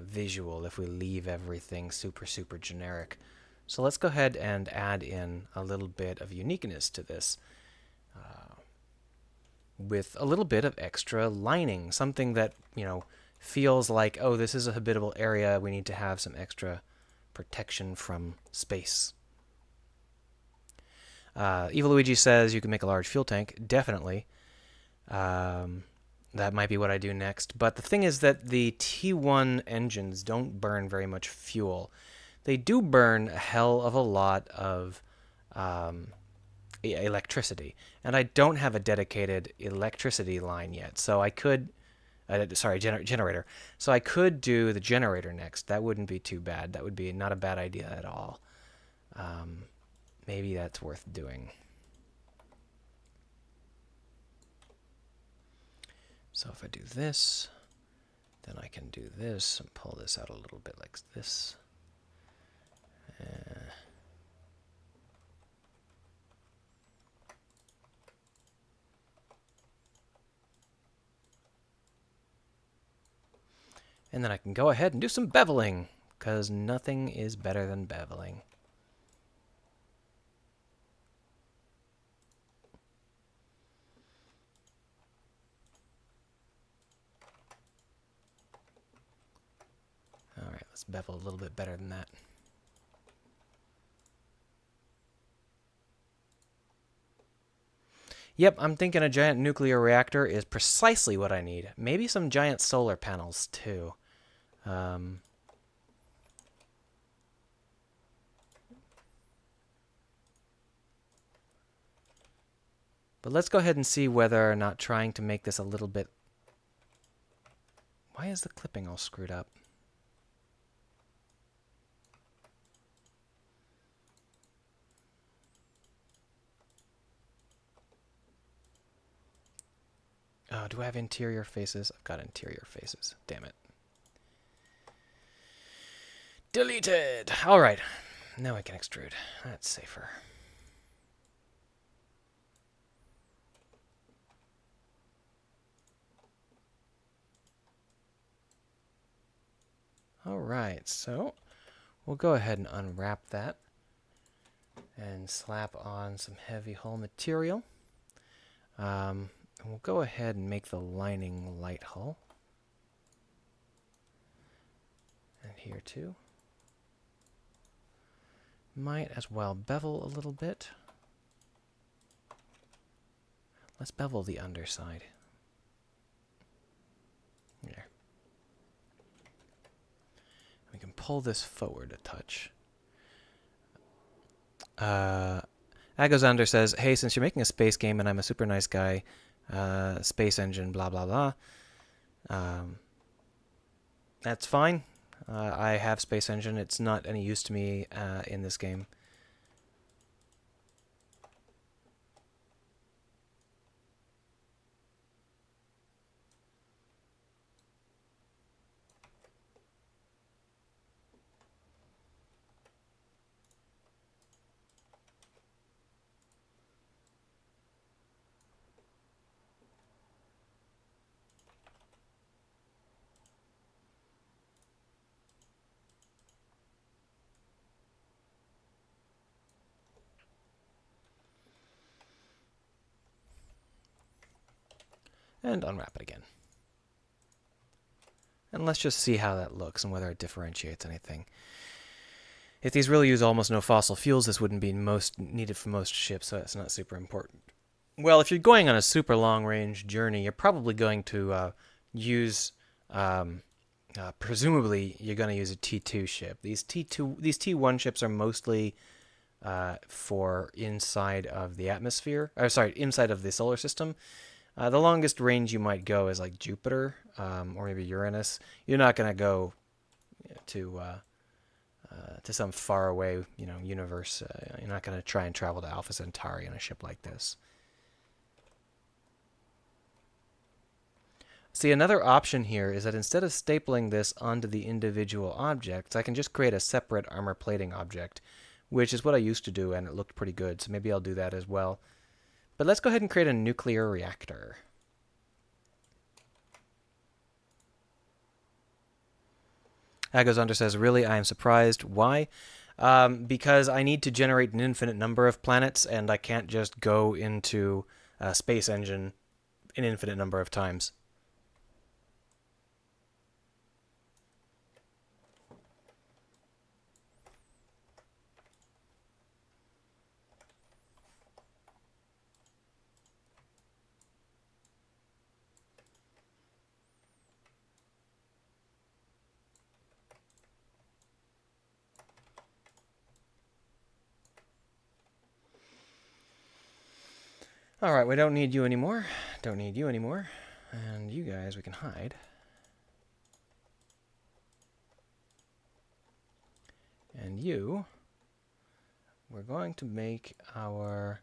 visual if we leave everything super, super generic. So let's go ahead and add in a little bit of uniqueness to this with a little bit of extra lining, something that, you know, feels like, oh, this is a habitable area. We need to have some extra protection from space. Evil Luigi says you can make a large fuel tank. Definitely. That might be what I do next. But the thing is that the T1 engines don't burn very much fuel. They do burn a hell of a lot of electricity. And I don't have a dedicated electricity line yet. So I could... generator. So I could do the generator next. That wouldn't be too bad. That would be not a bad idea at all. Maybe that's worth doing. So if I do this, then I can do this and pull this out a little bit like this. And then I can go ahead and do some beveling, because nothing is better than beveling. All right, let's bevel a little bit better than that. Yep, I'm thinking a giant nuclear reactor is precisely what I need. Maybe some giant solar panels, too. But let's go ahead and see whether or not trying to make this a little bit... Why is the clipping all screwed up? Oh, do I have interior faces? I've got interior faces. Damn it. Deleted! Alright. Now I can extrude. That's safer. Alright, so we'll go ahead and unwrap that and slap on some heavy hull material. And we'll go ahead and make the lining light hull. And here too. Might as well bevel a little bit. Let's bevel the underside. There. We can pull this forward a touch. Agozander says, hey, since you're making a space game and I'm a super nice guy, space engine, blah, blah, blah. That's fine. I have space engine. It's not any use to me in this game. and unwrap it again. And let's just see how that looks and whether it differentiates anything. If these really use almost no fossil fuels, this wouldn't be most needed for most ships, so that's not super important. Well, if you're going on a super long-range journey, you're probably going to use, presumably, you're going to use a T2 ship. These T1 ships are mostly for inside of the atmosphere, or sorry, inside of the solar system. The longest range you might go is like Jupiter or maybe Uranus. You're not going to go to some faraway, universe. You're not going to try and travel to Alpha Centauri in a ship like this. See, another option here is that instead of stapling this onto the individual objects, I can just create a separate armor plating object, which is what I used to do, and it looked pretty good, so maybe I'll do that as well. But let's go ahead and create a nuclear reactor. Agozunder says, really, I am surprised. Why? Because I need to generate an infinite number of planets, and I can't just go into a space engine an infinite number of times. Alright, we don't need you anymore. Don't need you anymore. And you guys, we can hide. And you, we're going to make our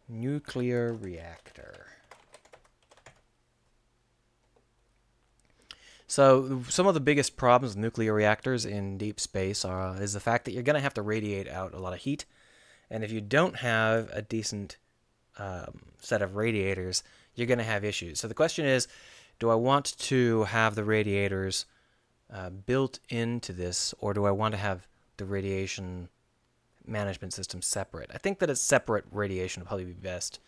nuclear reactor. So some of the biggest problems with nuclear reactors in deep space is the fact that you're going to have to radiate out a lot of heat. And if you don't have a decent set of radiators, you're going to have issues. So the question is, do I want to have the radiators built into this, or do I want to have the radiation management system separate? I think that a separate radiation would probably be best.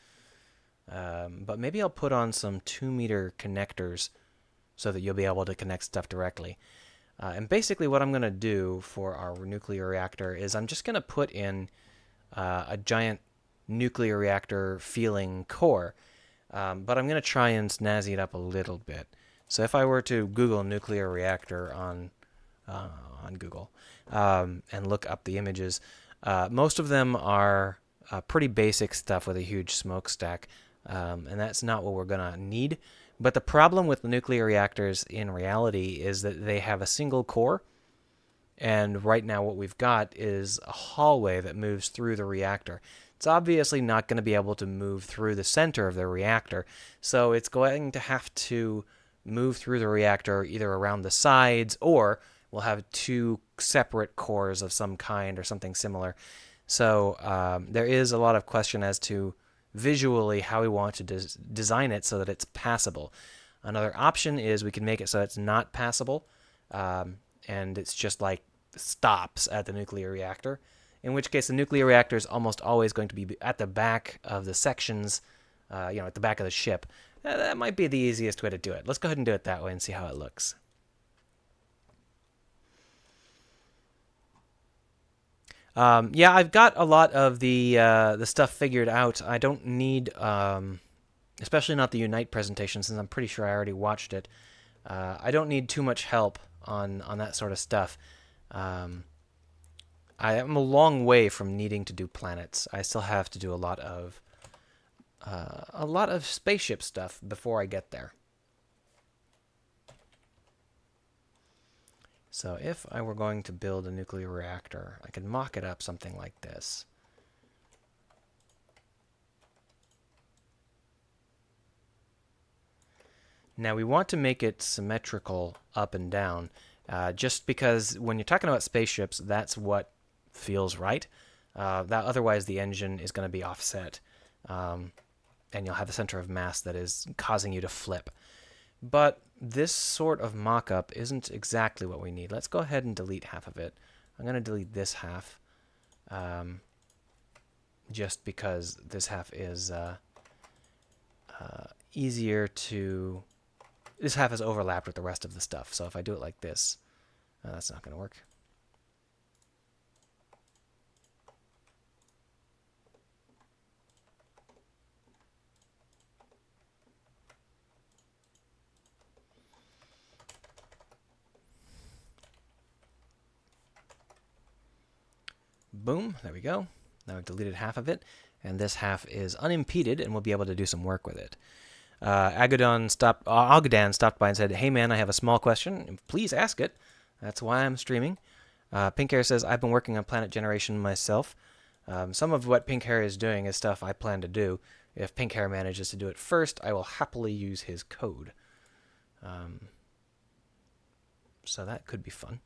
But maybe I'll put on some 2-meter connectors so that you'll be able to connect stuff directly. And basically what I'm going to do for our nuclear reactor is I'm just going to put in a giant nuclear reactor feeling core. But I'm going to try and snazzy it up a little bit. So if I were to Google nuclear reactor on Google and look up the images, most of them are pretty basic stuff with a huge smokestack, and that's not what we're going to need. But the problem with the nuclear reactors in reality is that they have a single core, and right now what we've got is a hallway that moves through the reactor. It's obviously not going to be able to move through the center of the reactor, so it's going to have to move through the reactor either around the sides, or we'll have 2 separate cores of some kind or something similar. So there is a lot of question as to visually how we want to design it so that it's passable. Another option is we can make it so it's not passable, and it's just like stops at the nuclear reactor, in which case the nuclear reactor is almost always going to be at the back of the sections, at the back of the ship. That might be the easiest way to do it. Let's go ahead and do it that way and see how it looks. Yeah, I've got a lot of the stuff figured out. I don't need, especially not the Unite presentation, since I'm pretty sure I already watched it. I don't need too much help on that sort of stuff. I am a long way from needing to do planets. I still have to do a lot of spaceship stuff before I get there. So if I were going to build a nuclear reactor, I could mock it up something like this. Now we want to make it symmetrical up and down, just because when you're talking about spaceships, that's what feels right. Otherwise the engine is going to be offset, and you'll have a center of mass that is causing you to flip. But this sort of mock-up isn't exactly what we need. Let's go ahead and delete half of it. I'm going to delete this half, just because this half is easier to... This half is overlapped with the rest of the stuff, so if I do it like this, that's not going to work. Boom, there we go. Now I've deleted half of it, and this half is unimpeded, and we'll be able to do some work with it. Agadan stopped by and said, "Hey man, I have a small question. Please ask it. That's why I'm streaming." Pink Hair says, "I've been working on planet generation myself. Some of what Pink Hair is doing is stuff I plan to do. If Pink Hair manages to do it first, I will happily use his code." So that could be fun.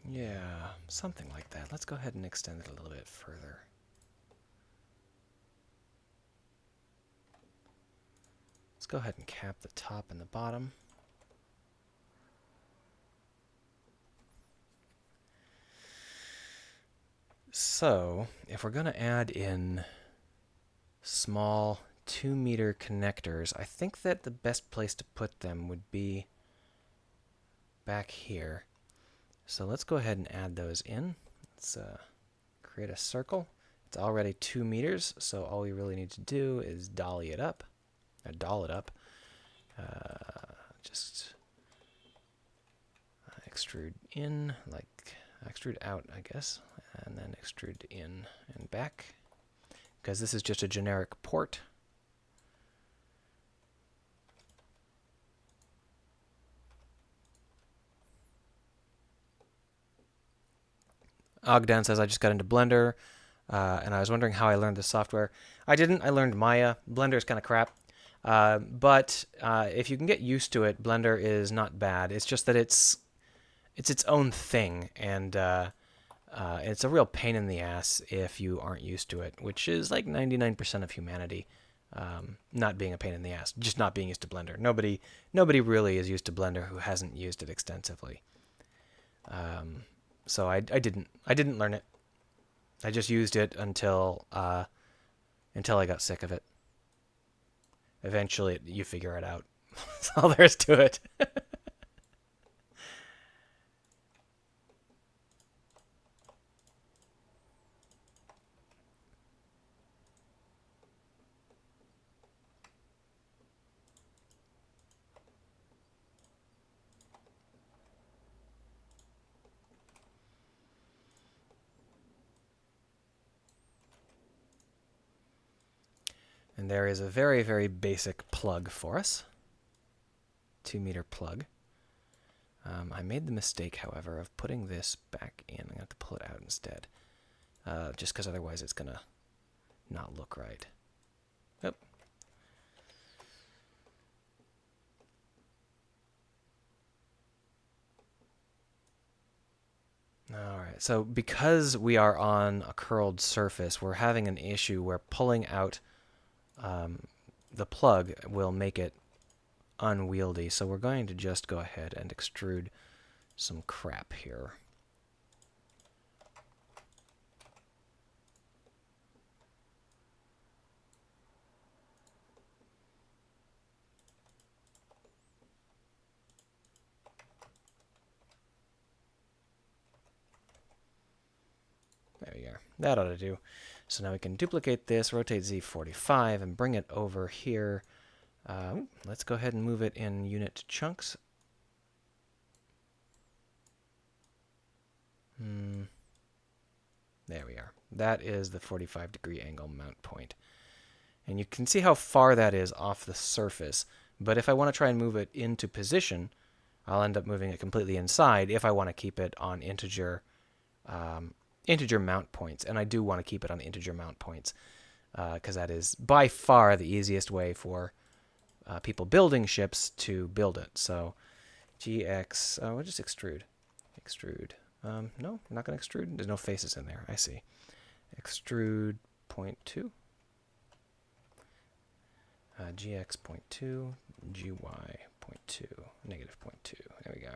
Yeah, something like that. Let's go ahead and extend it a little bit further. Let's go ahead and cap the top and the bottom. So, if we're going to add in small 2-meter connectors, I think that the best place to put them would be back here. So let's go ahead and add those in. Let's create a circle. It's already 2 meters, so all we really need to do is dolly it up. Doll it up. Just extrude in, like extrude out, I guess, and then extrude in and back, because this is just a generic port. Ogden says, "I just got into Blender, and I was wondering how I learned this software." I didn't. I learned Maya. Blender is kind of crap. But if you can get used to it, Blender is not bad. It's just that it's its own thing, and it's a real pain in the ass if you aren't used to it, which is like 99% of humanity. Not being a pain in the ass, just not being used to Blender. Nobody really is used to Blender who hasn't used it extensively. So I didn't learn it. I just used it until I got sick of it. Eventually, you figure it out. That's all there is to it. And there is a very, very basic plug for us. 2-meter plug. I made the mistake, however, of putting this back in. I'm going to have to pull it out instead. Just because otherwise it's going to not look right. Yep. Alright, so because we are on a curled surface, we're having an issue where pulling out the plug will make it unwieldy. So we're going to just go ahead and extrude some crap here. There we go. That ought to do. So now we can duplicate this, rotate Z45, and bring it over here. Let's go ahead and move it in unit chunks. There we are. That is the 45-degree angle mount point. And you can see how far that is off the surface. But if I want to try and move it into position, I'll end up moving it completely inside if I want to keep it on integer mount points. And I do want to keep it on integer mount points because that is by far the easiest way for people building ships to build it. So GX, we'll just extrude. No, we're not going to extrude. There's no faces in there. I see. Extrude 0.2. GX 0.2. GY 0.2. Negative 0.2. There we go.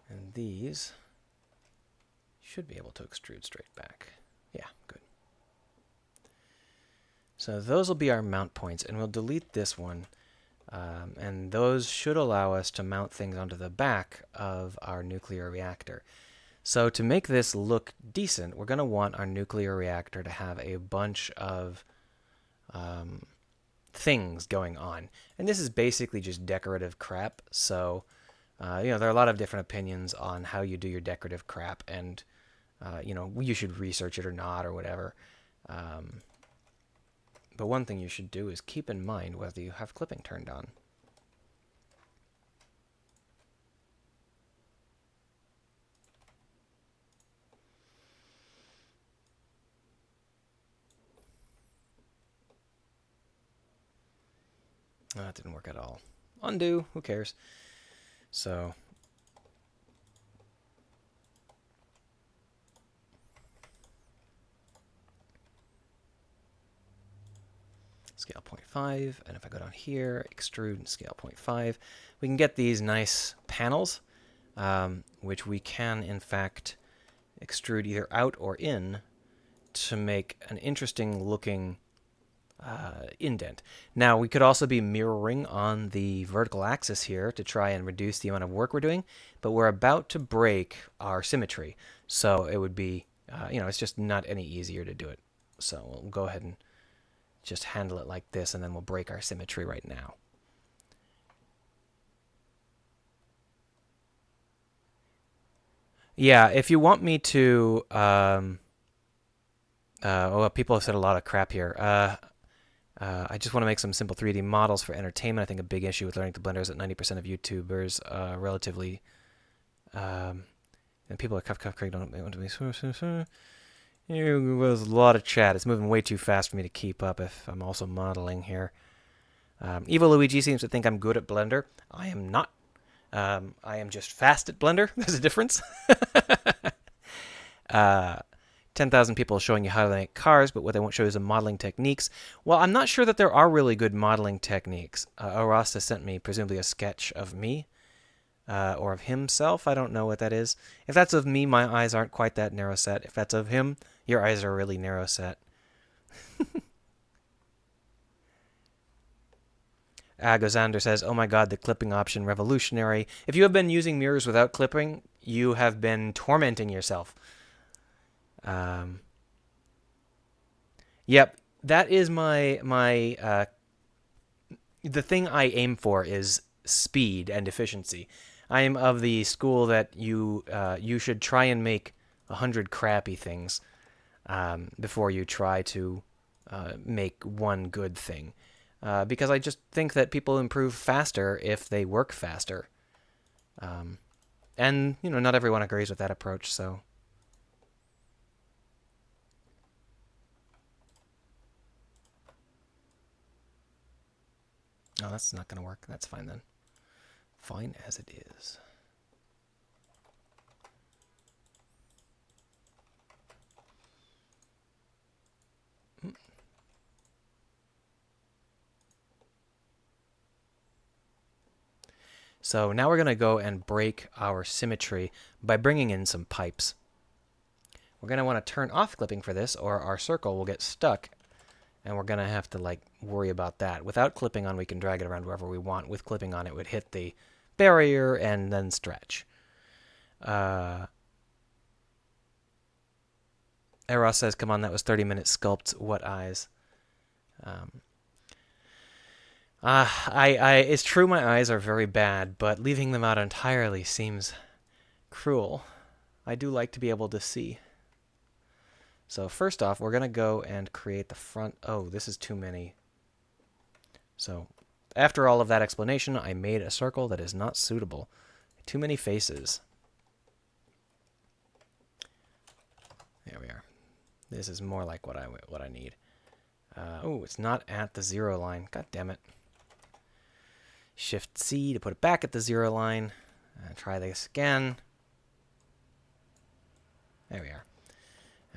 And these should be able to extrude straight back. Yeah, good. So those will be our mount points, and we'll delete this one. And those should allow us to mount things onto the back of our nuclear reactor. So to make this look decent, we're going to want our nuclear reactor to have a bunch of things going on. And this is basically just decorative crap. So, you know, there are a lot of different opinions on how you do your decorative crap, and, you know, you should research it or not or whatever. But one thing you should do is keep in mind whether you have clipping turned on. Oh, that didn't work at all. Undo, who cares? So, scale 0.5, and if I go down here, extrude and scale 0.5, we can get these nice panels, which we can, in fact, extrude either out or in to make an interesting looking indent. Now, we could also be mirroring on the vertical axis here to try and reduce the amount of work we're doing, but we're about to break our symmetry. So it would be, you know, it's just not any easier to do it. So we'll go ahead and just handle it like this, and then we'll break our symmetry right now. Yeah, if you want me to, well, people have said a lot of crap here. I just want to make some simple 3D models for entertainment. I think a big issue with learning to Blender is that 90% of YouTubers relatively, and people at Cuff don't want to be. There's a lot of chat. It's moving way too fast for me to keep up if I'm also modeling here. Evil Luigi seems to think I'm good at Blender. I am not. I am just fast at Blender. There's a difference. 10,000 people showing you how to make cars, but what they won't show you is the modeling techniques. Well, I'm not sure that there are really good modeling techniques. Arasta sent me, presumably, a sketch of me, or of himself. I don't know what that is. If that's of me, my eyes aren't quite that narrow set. If that's of him, your eyes are really narrow set. Gozander says, oh my god, the clipping option, revolutionary. If you have been using mirrors without clipping, you have been tormenting yourself. Yep, that is the thing I aim for is speed and efficiency. I am of the school that you should try and make 100 crappy things before you try to make one good thing. Because I just think that people improve faster if they work faster. And, you know, not everyone agrees with that approach, so... Oh, that's not going to work. That's fine then. Fine as it is. So now we're going to go and break our symmetry by bringing in some pipes. We're going to want to turn off clipping for this, or our circle will get stuck, and we're going to have to like worry about that. Without clipping on, we can drag it around wherever we want. With clipping on, it would hit the barrier and then stretch. Eros says, come on, that was 30-minute sculpt. What eyes? It's true my eyes are very bad, but leaving them out entirely seems cruel. I do like to be able to see. So first off, we're going to go and create the front. Oh, this is too many. So after all of that explanation, I made a circle that is not suitable. Too many faces. There we are. This is more like what I need. Oh, it's not at the 0 line. God damn it. Shift C to put it back at the 0 line. Try this again. There we are.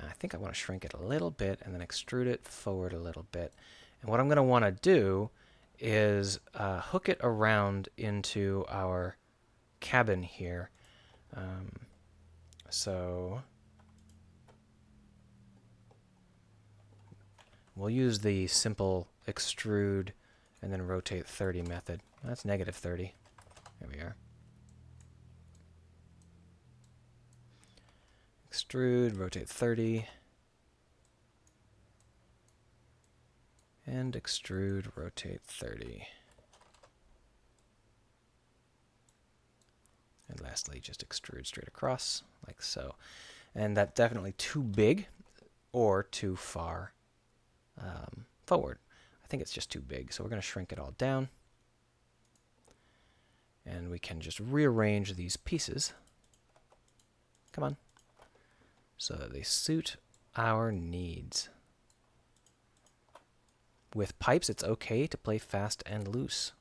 I think I want to shrink it a little bit and then extrude it forward a little bit. And what I'm going to want to do is hook it around into our cabin here. So we'll use the simple extrude and then rotate 30 method. That's negative 30. There we are. Extrude, rotate 30. And extrude, rotate 30. And lastly, just extrude straight across, like so. And that's definitely too big or too far forward. I think it's just too big, so we're going to shrink it all down. And we can just rearrange these pieces. Come on. So that they suit our needs. With pipes, it's okay to play fast and loose.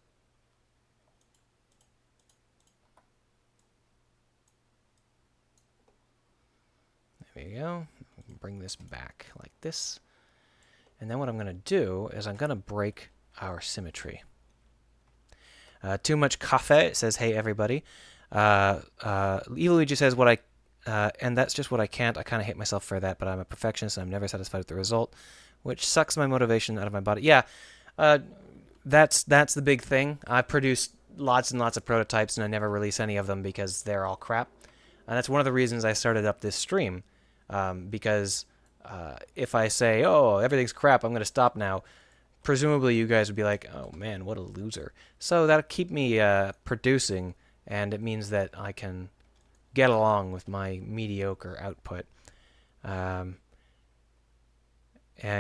There we go. Bring this back like this. And then what I'm going to do is I'm going to break our symmetry. Too much cafe says, hey, everybody. Eluigi says, and that's just what I can't. I kind of hate myself for that, but I'm a perfectionist and I'm never satisfied with the result, which sucks my motivation out of my body. Yeah, that's the big thing. I produce lots and lots of prototypes and I never release any of them because they're all crap. And that's one of the reasons I started up this stream, because if I say, oh, everything's crap, I'm going to stop now, presumably you guys would be like, oh man, what a loser. So that'll keep me producing, and it means that I can get along with my mediocre output. And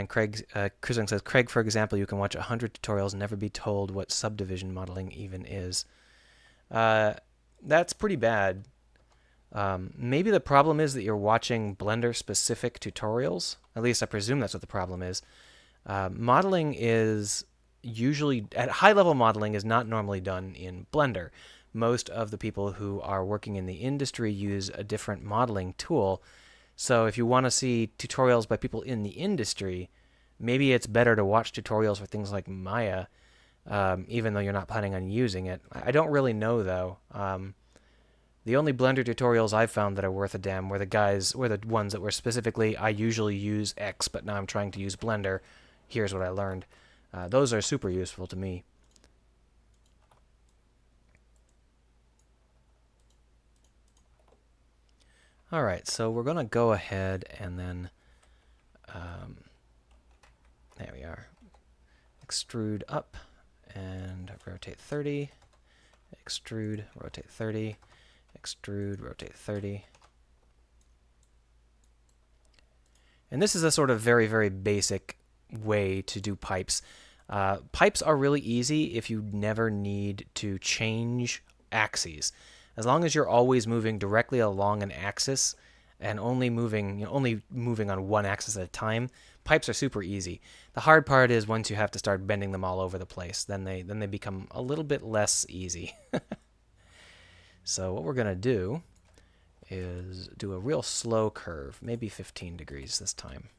Craig Krizung says, Craig, for example, you can watch 100 tutorials and never be told what subdivision modeling even is. That's pretty bad. Maybe the problem is that you're watching Blender-specific tutorials. At least I presume that's what the problem is. Modeling is usually, at high-level modeling is not normally done in Blender. Most of the people who are working in the industry use a different modeling tool. So if you want to see tutorials by people in the industry, maybe it's better to watch tutorials for things like Maya, even though you're not planning on using it. I don't really know, though. The only Blender tutorials I've found that are worth a damn were the ones that were specifically, I usually use X, but now I'm trying to use Blender. Here's what I learned. Those are super useful to me. All right, so we're going to go ahead and then, there we are, extrude up and rotate 30, extrude, rotate 30, extrude, rotate 30. And this is a sort of very, very basic way to do pipes. Pipes are really easy if you never need to change axes. As long as you're always moving directly along an axis and only moving on one axis at a time, pipes are super easy. The hard part is once you have to start bending them all over the place, then they become a little bit less easy. So what we're going to do is do a real slow curve, maybe 15 degrees this time.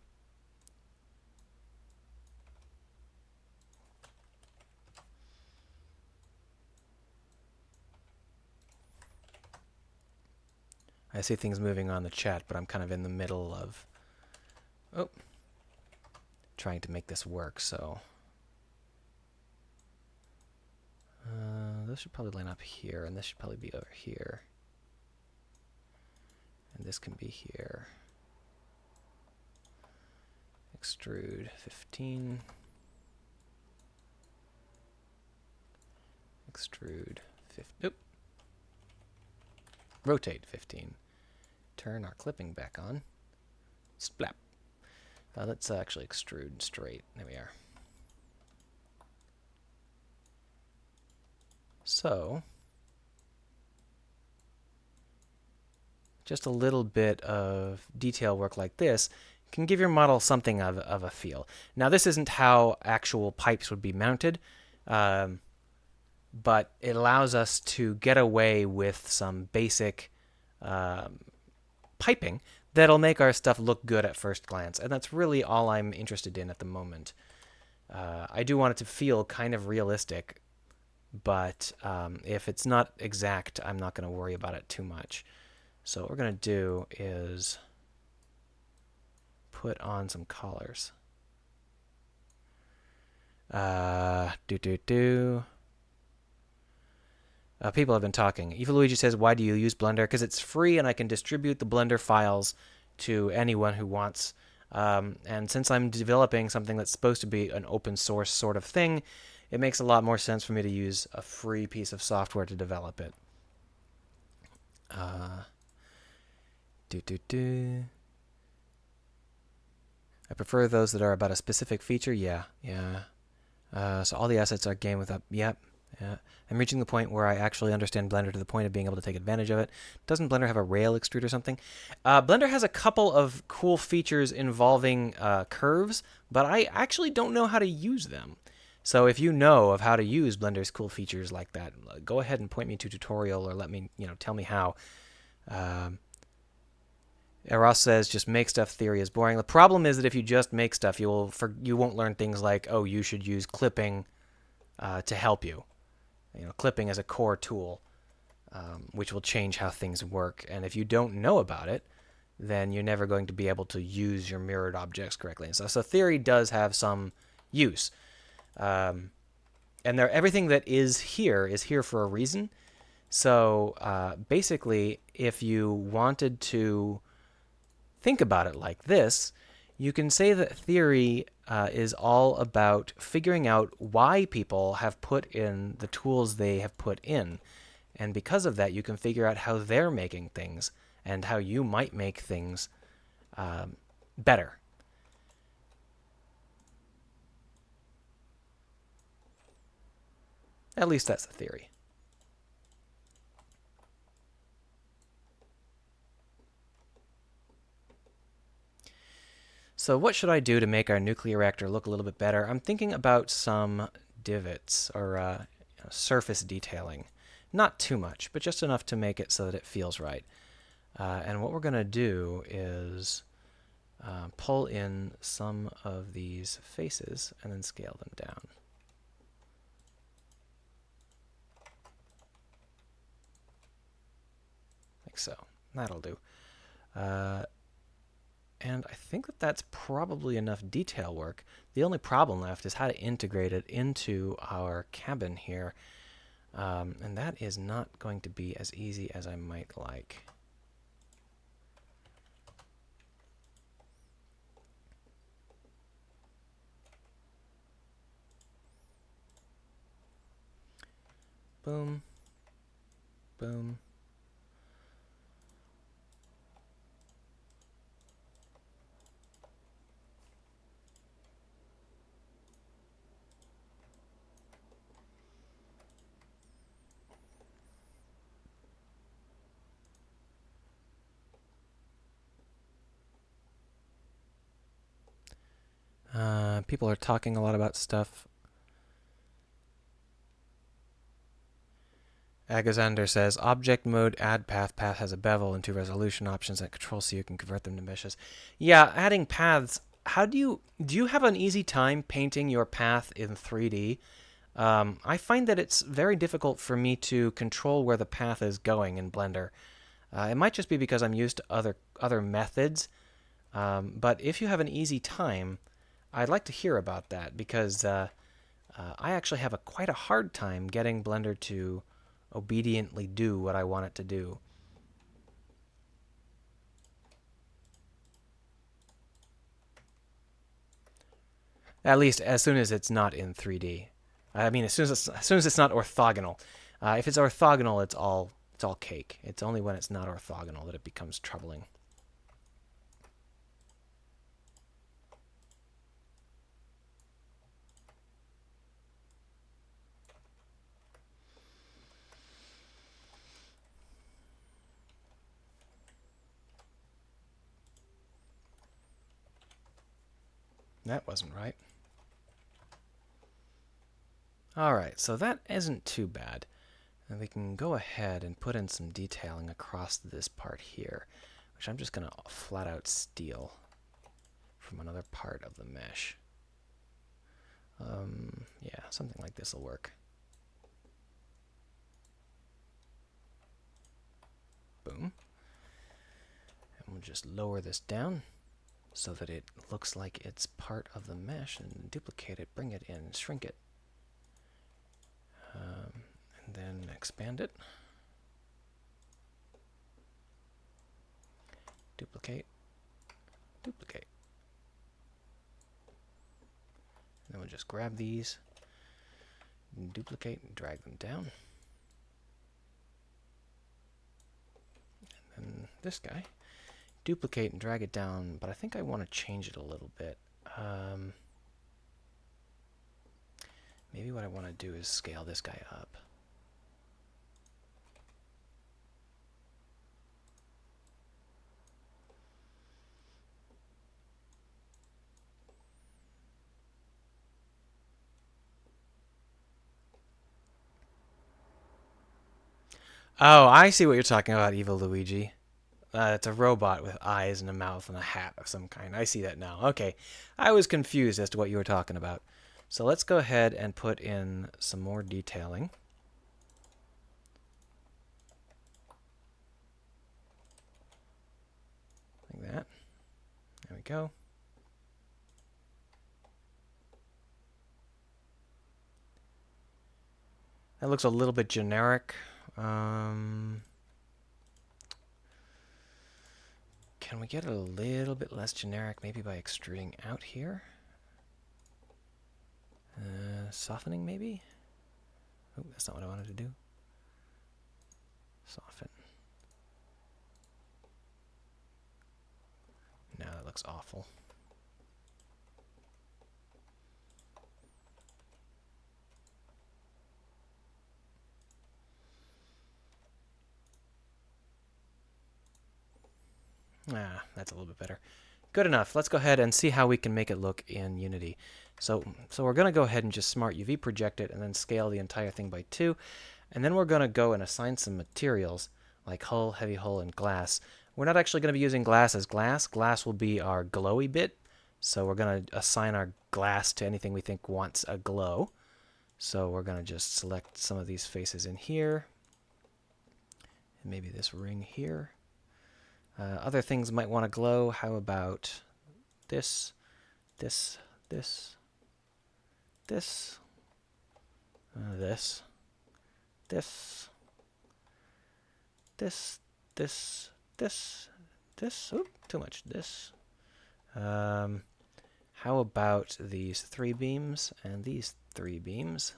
I see things moving on the chat, but I'm kind of in the middle of trying to make this work, so this should probably line up here, and this should probably be over here. And this can be here. Extrude 15. Extrude 15. Oop. Rotate 15. Turn our clipping back on. Splap. Let's actually extrude straight. There we are. So, just a little bit of detail work like this can give your model something of a feel. Now, this isn't how actual pipes would be mounted, but it allows us to get away with some basic piping that'll make our stuff look good at first glance, and that's really all I'm interested in at the moment. I do want it to feel kind of realistic, but if it's not exact, I'm not going to worry about it too much. So what we're going to do is put on some collars. People have been talking. Eva Luigi says, why do you use Blender? Because it's free and I can distribute the Blender files to anyone who wants. And since I'm developing something that's supposed to be an open source sort of thing, it makes a lot more sense for me to use a free piece of software to develop it. I prefer those that are about a specific feature. Yeah. So all the assets are game with up. Yep. Yeah. I'm reaching the point where I actually understand Blender to the point of being able to take advantage of it. Doesn't Blender have a rail extrude or something? Blender has a couple of cool features involving curves, but I actually don't know how to use them. So if you know of how to use Blender's cool features like that, go ahead and point me to a tutorial or let me, tell me how. Eros says just make stuff theory is boring. The problem is that if you just make stuff, you won't learn things like, oh, you should use clipping to help you. Clipping is a core tool, which will change how things work. And if you don't know about it, then you're never going to be able to use your mirrored objects correctly. And so theory does have some use. And everything that is here for a reason. So basically, if you wanted to think about it like this, you can say that theory is all about figuring out why people have put in the tools they have put in. And because of that, you can figure out how they're making things and how you might make things better. At least that's the theory. So what should I do to make our nuclear reactor look a little bit better? I'm thinking about some divots or surface detailing. Not too much, but just enough to make it so that it feels right. And what we're going to do is pull in some of these faces and then scale them down. Like so. That'll do. And I think that that's probably enough detail work. The only problem left is how to integrate it into our cabin here. And that is not going to be as easy as I might like. Boom. Boom. People are talking a lot about stuff. Agazander says, object mode, add path. Path has a bevel and 2 resolution options at Control-C. You can convert them to meshes. Yeah, adding paths. Do you have an easy time painting your path in 3D? I find that it's very difficult for me to control where the path is going in Blender. It might just be because I'm used to other methods. But if you have an easy time, I'd like to hear about that because I actually have quite a hard time getting Blender to obediently do what I want it to do. At least as soon as it's not in 3D. I mean, as soon as it's not orthogonal. If it's orthogonal, it's all cake. It's only when it's not orthogonal that it becomes troubling. That wasn't right. Alright, so that isn't too bad. And we can go ahead and put in some detailing across this part here, which I'm just going to flat out steal from another part of the mesh. Yeah, something like this will work. Boom. And we'll just lower this down so that it looks like it's part of the mesh, and duplicate it, bring it in, shrink it. And then expand it. Duplicate. Duplicate. And then we'll just grab these, and duplicate, and drag them down. And then this guy. Duplicate and drag it down, but I think I want to change it a little bit. Maybe what I want to do is scale this guy up. Oh, I see what you're talking about, Evil Luigi. It's a robot with eyes and a mouth and a hat of some kind. I see that now. Okay. I was confused as to what you were talking about. So let's go ahead and put in some more detailing. Like that. There we go. That looks a little bit generic. Can we get it a little bit less generic, maybe by extruding out here? Softening, maybe? Oh, that's not what I wanted to do. Soften. Now that looks awful. Ah, that's a little bit better. Good enough. Let's go ahead and see how we can make it look in Unity. So we're going to go ahead and just Smart UV project it and then scale the entire thing by 2. And then we're going to go and assign some materials like hull, heavy hull, and glass. We're not actually going to be using glass as glass. Glass will be our glowy bit. So we're going to assign our glass to anything we think wants a glow. So we're going to just select some of these faces in here. And maybe this ring here. Other things might want to glow. How about this, this, this, this, this, this, this, this, this. Oop, too much. This. How about these 3 beams and these 3 beams?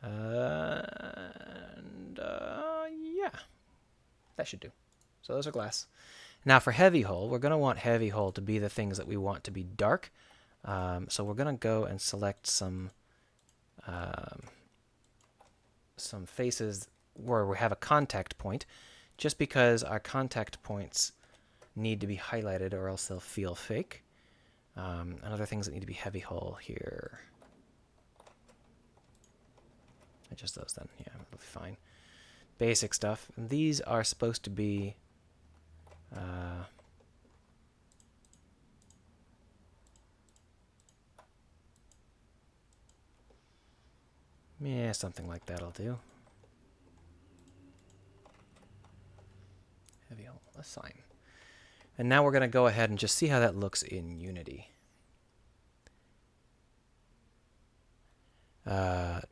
And yeah, that should do. So those are glass. Now for heavy hull, we're going to want heavy hull to be the things that we want to be dark. So we're going to go and select some faces where we have a contact point, just because our contact points need to be highlighted or else they'll feel fake. And other things that need to be heavy hull here. Just those then. Yeah, it'll be fine. Basic stuff. And these are supposed to be yeah, something like that'll do. Heavy hull, assign. And now we're going to go ahead and just see how that looks in Unity.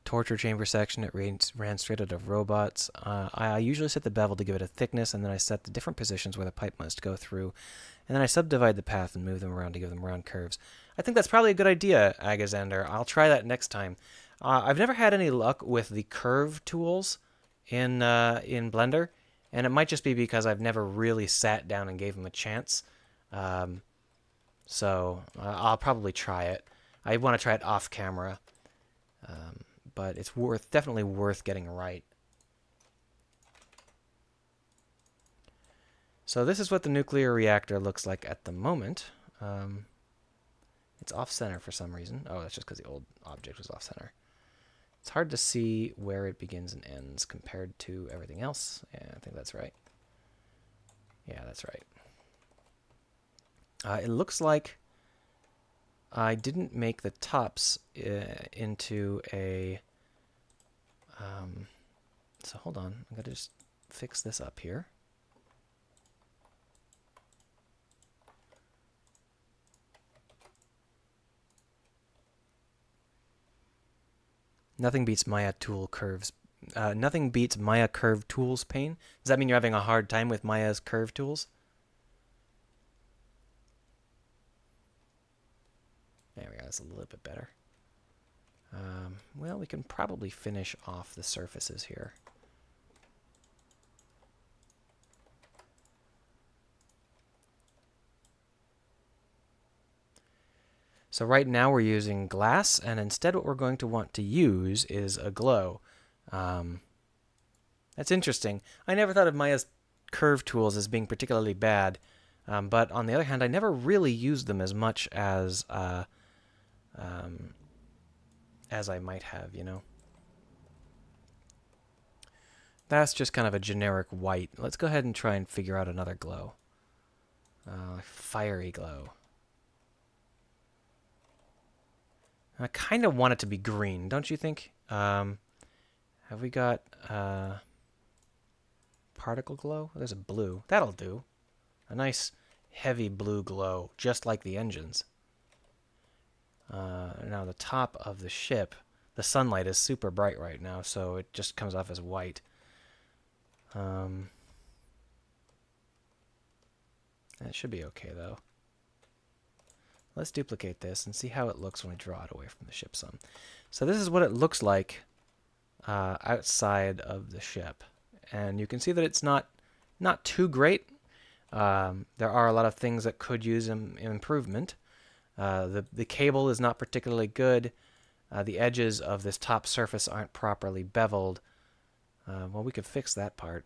Torture chamber section, it ran straight out of robots. I usually set the bevel to give it a thickness, and then I set the different positions where the pipe must go through. And then I subdivide the path and move them around to give them round curves. I think that's probably a good idea, Agazander. I'll try that next time. I've never had any luck with the curve tools in Blender, and it might just be because I've never really sat down and gave them a chance. So I'll probably try it. I want to try it off camera. But it's definitely worth getting right. So this is what the nuclear reactor looks like at the moment. It's off-center for some reason. Oh, that's just because the old object was off-center. It's hard to see where it begins and ends compared to everything else. Yeah, I think that's right. Yeah, that's right. It looks like I didn't make the tops into a... so hold on. I'm going to just fix this up here. Nothing beats Maya tool curves. Nothing beats Maya curve tools pane. Does that mean you're having a hard time with Maya's curve tools? There we go. That's a little bit better. Well, we can probably finish off the surfaces here. So right now we're using glass, and instead what we're going to want to use is a glow. That's interesting. I never thought of Maya's curve tools as being particularly bad, but on the other hand, I never really used them as much as I might have, you know. That's just kind of a generic white. Let's go ahead and try and figure out another glow. Fiery glow. I kind of want it to be green, don't you think? Have we got particle glow? There's a blue. That'll do. A nice heavy blue glow, just like the engines. Now the top of the ship, the sunlight is super bright right now, so it just comes off as white. It should be okay, though. Let's duplicate this and see how it looks when we draw it away from the ship some. So this is what it looks like outside of the ship. And you can see that it's not too great. There are a lot of things that could use improvement. The cable is not particularly good. The edges of this top surface aren't properly beveled. Well, we could fix that part.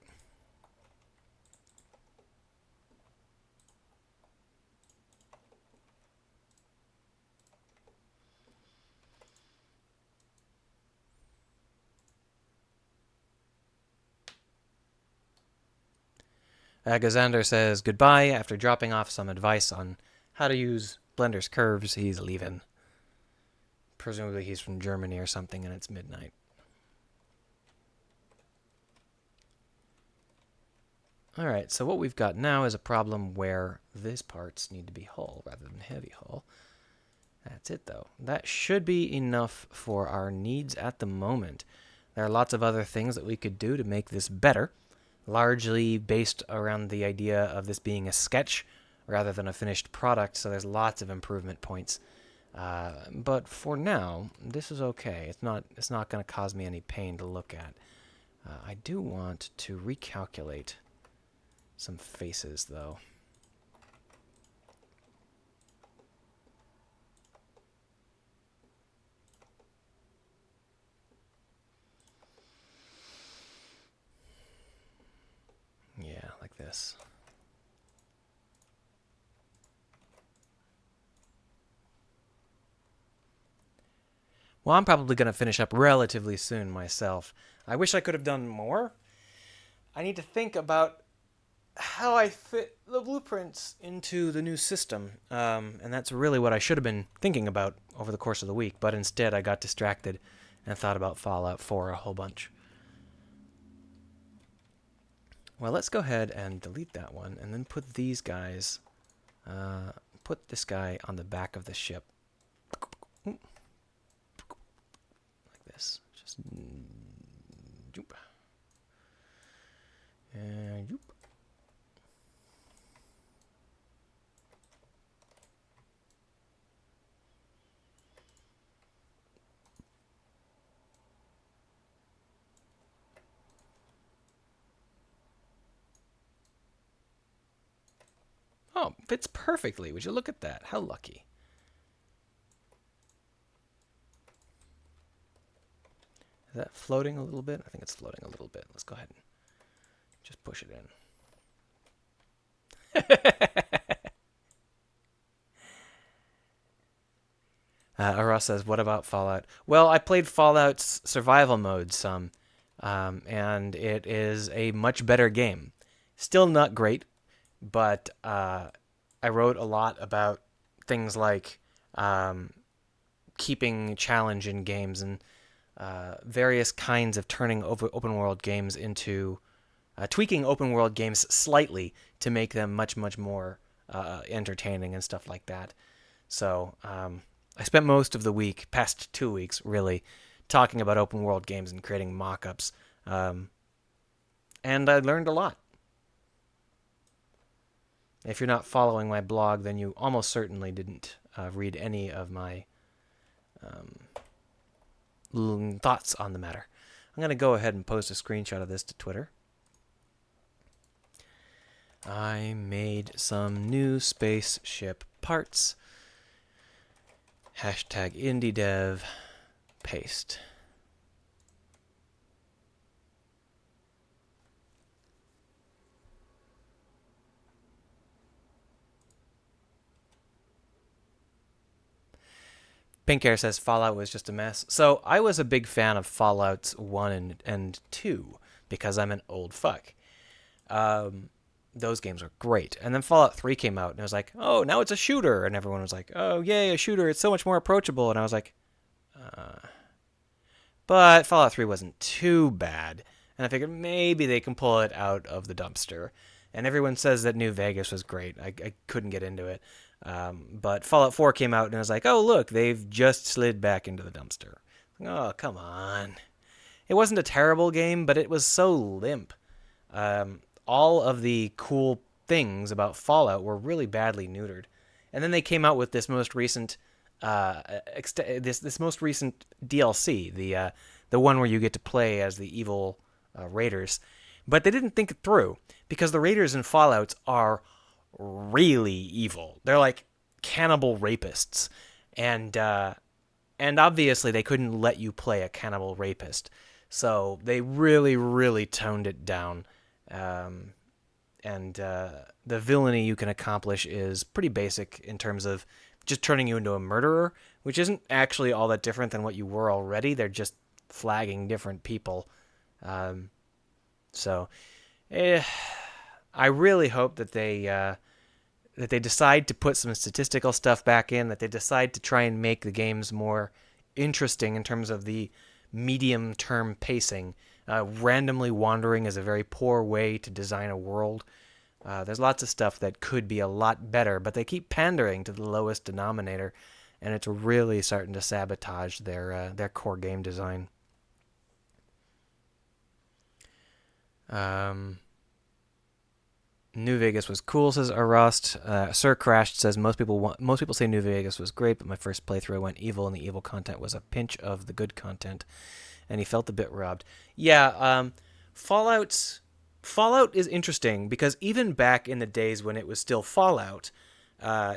Gazander says goodbye after dropping off some advice on how to use Blender's curves. He's leaving. Presumably he's from Germany or something, and it's midnight. Alright, so what we've got now is a problem where these parts need to be hull rather than heavy hull. That's it, though. That should be enough for our needs at the moment. There are lots of other things that we could do to make this better, largely based around the idea of this being a sketch rather than a finished product, so there's lots of improvement points. But for now, this is okay. It's not going to cause me any pain to look at. I do want to recalculate some faces, though. Yeah, like this. Well, I'm probably going to finish up relatively soon myself. I wish I could have done more. I need to think about how I fit the blueprints into the new system. And that's really what I should have been thinking about over the course of the week. But instead, I got distracted and thought about Fallout 4 a whole bunch. Well, let's go ahead and delete that one and then put these guys, put this guy on the back of the ship. Like this. Just doop. And doop. Oh, fits perfectly. Would you look at that? How lucky. Is that floating a little bit? I think it's floating a little bit. Let's go ahead and just push it in. Aras says, "What about Fallout?" Well, I played Fallout's survival mode some, and it is a much better game. Still not great, but I wrote a lot about things like um, keeping challenge in games and various kinds of turning open world games into tweaking open world games slightly to make them much more entertaining and stuff like that. So I spent most of the week, past 2 weeks really, talking about open world games and creating mock-ups, and I learned a lot. If you're not following my blog, then you almost certainly didn't read any of my thoughts on the matter. I'm going to go ahead and post a screenshot of this to Twitter. I made some new spaceship parts. Hashtag IndieDev paste. Pink Hair says Fallout was just a mess. So I was a big fan of Fallouts 1 and 2 because I'm an old fuck. Those games are great. And then Fallout 3 came out, and I was like, oh, now it's a shooter. And everyone was like, oh, yay, a shooter. It's so much more approachable. And I was like, but Fallout 3 wasn't too bad. And I figured maybe they can pull it out of the dumpster. And everyone says that New Vegas was great. I couldn't get into it. But Fallout 4 came out, and I was like, oh, look, they've just slid back into the dumpster. Oh, come on. It wasn't a terrible game, but it was so limp. All of the cool things about Fallout were really badly neutered. And then they came out with this most recent this most recent DLC, the one where you get to play as the evil raiders. But they didn't think it through because the raiders in Fallout are really evil. They're like cannibal rapists, and obviously they couldn't let you play a cannibal rapist, so they really toned it down. And the villainy you can accomplish is pretty basic in terms of just turning you into a murderer, which isn't actually all that different than what you were already. They're just flagging different people. So I really hope that they decide to put some statistical stuff back in, that they decide to try and make the games more interesting in terms of the medium-term pacing. Randomly wandering is a very poor way to design a world. There's lots of stuff that could be a lot better, but they keep pandering to the lowest denominator, and it's really starting to sabotage their core game design. New Vegas was cool, says Arust. Sir Crashed says most people say New Vegas was great, but my first playthrough I went evil, and the evil content was a pinch of the good content, and he felt a bit robbed. Yeah, Fallout is interesting because even back in the days when it was still Fallout,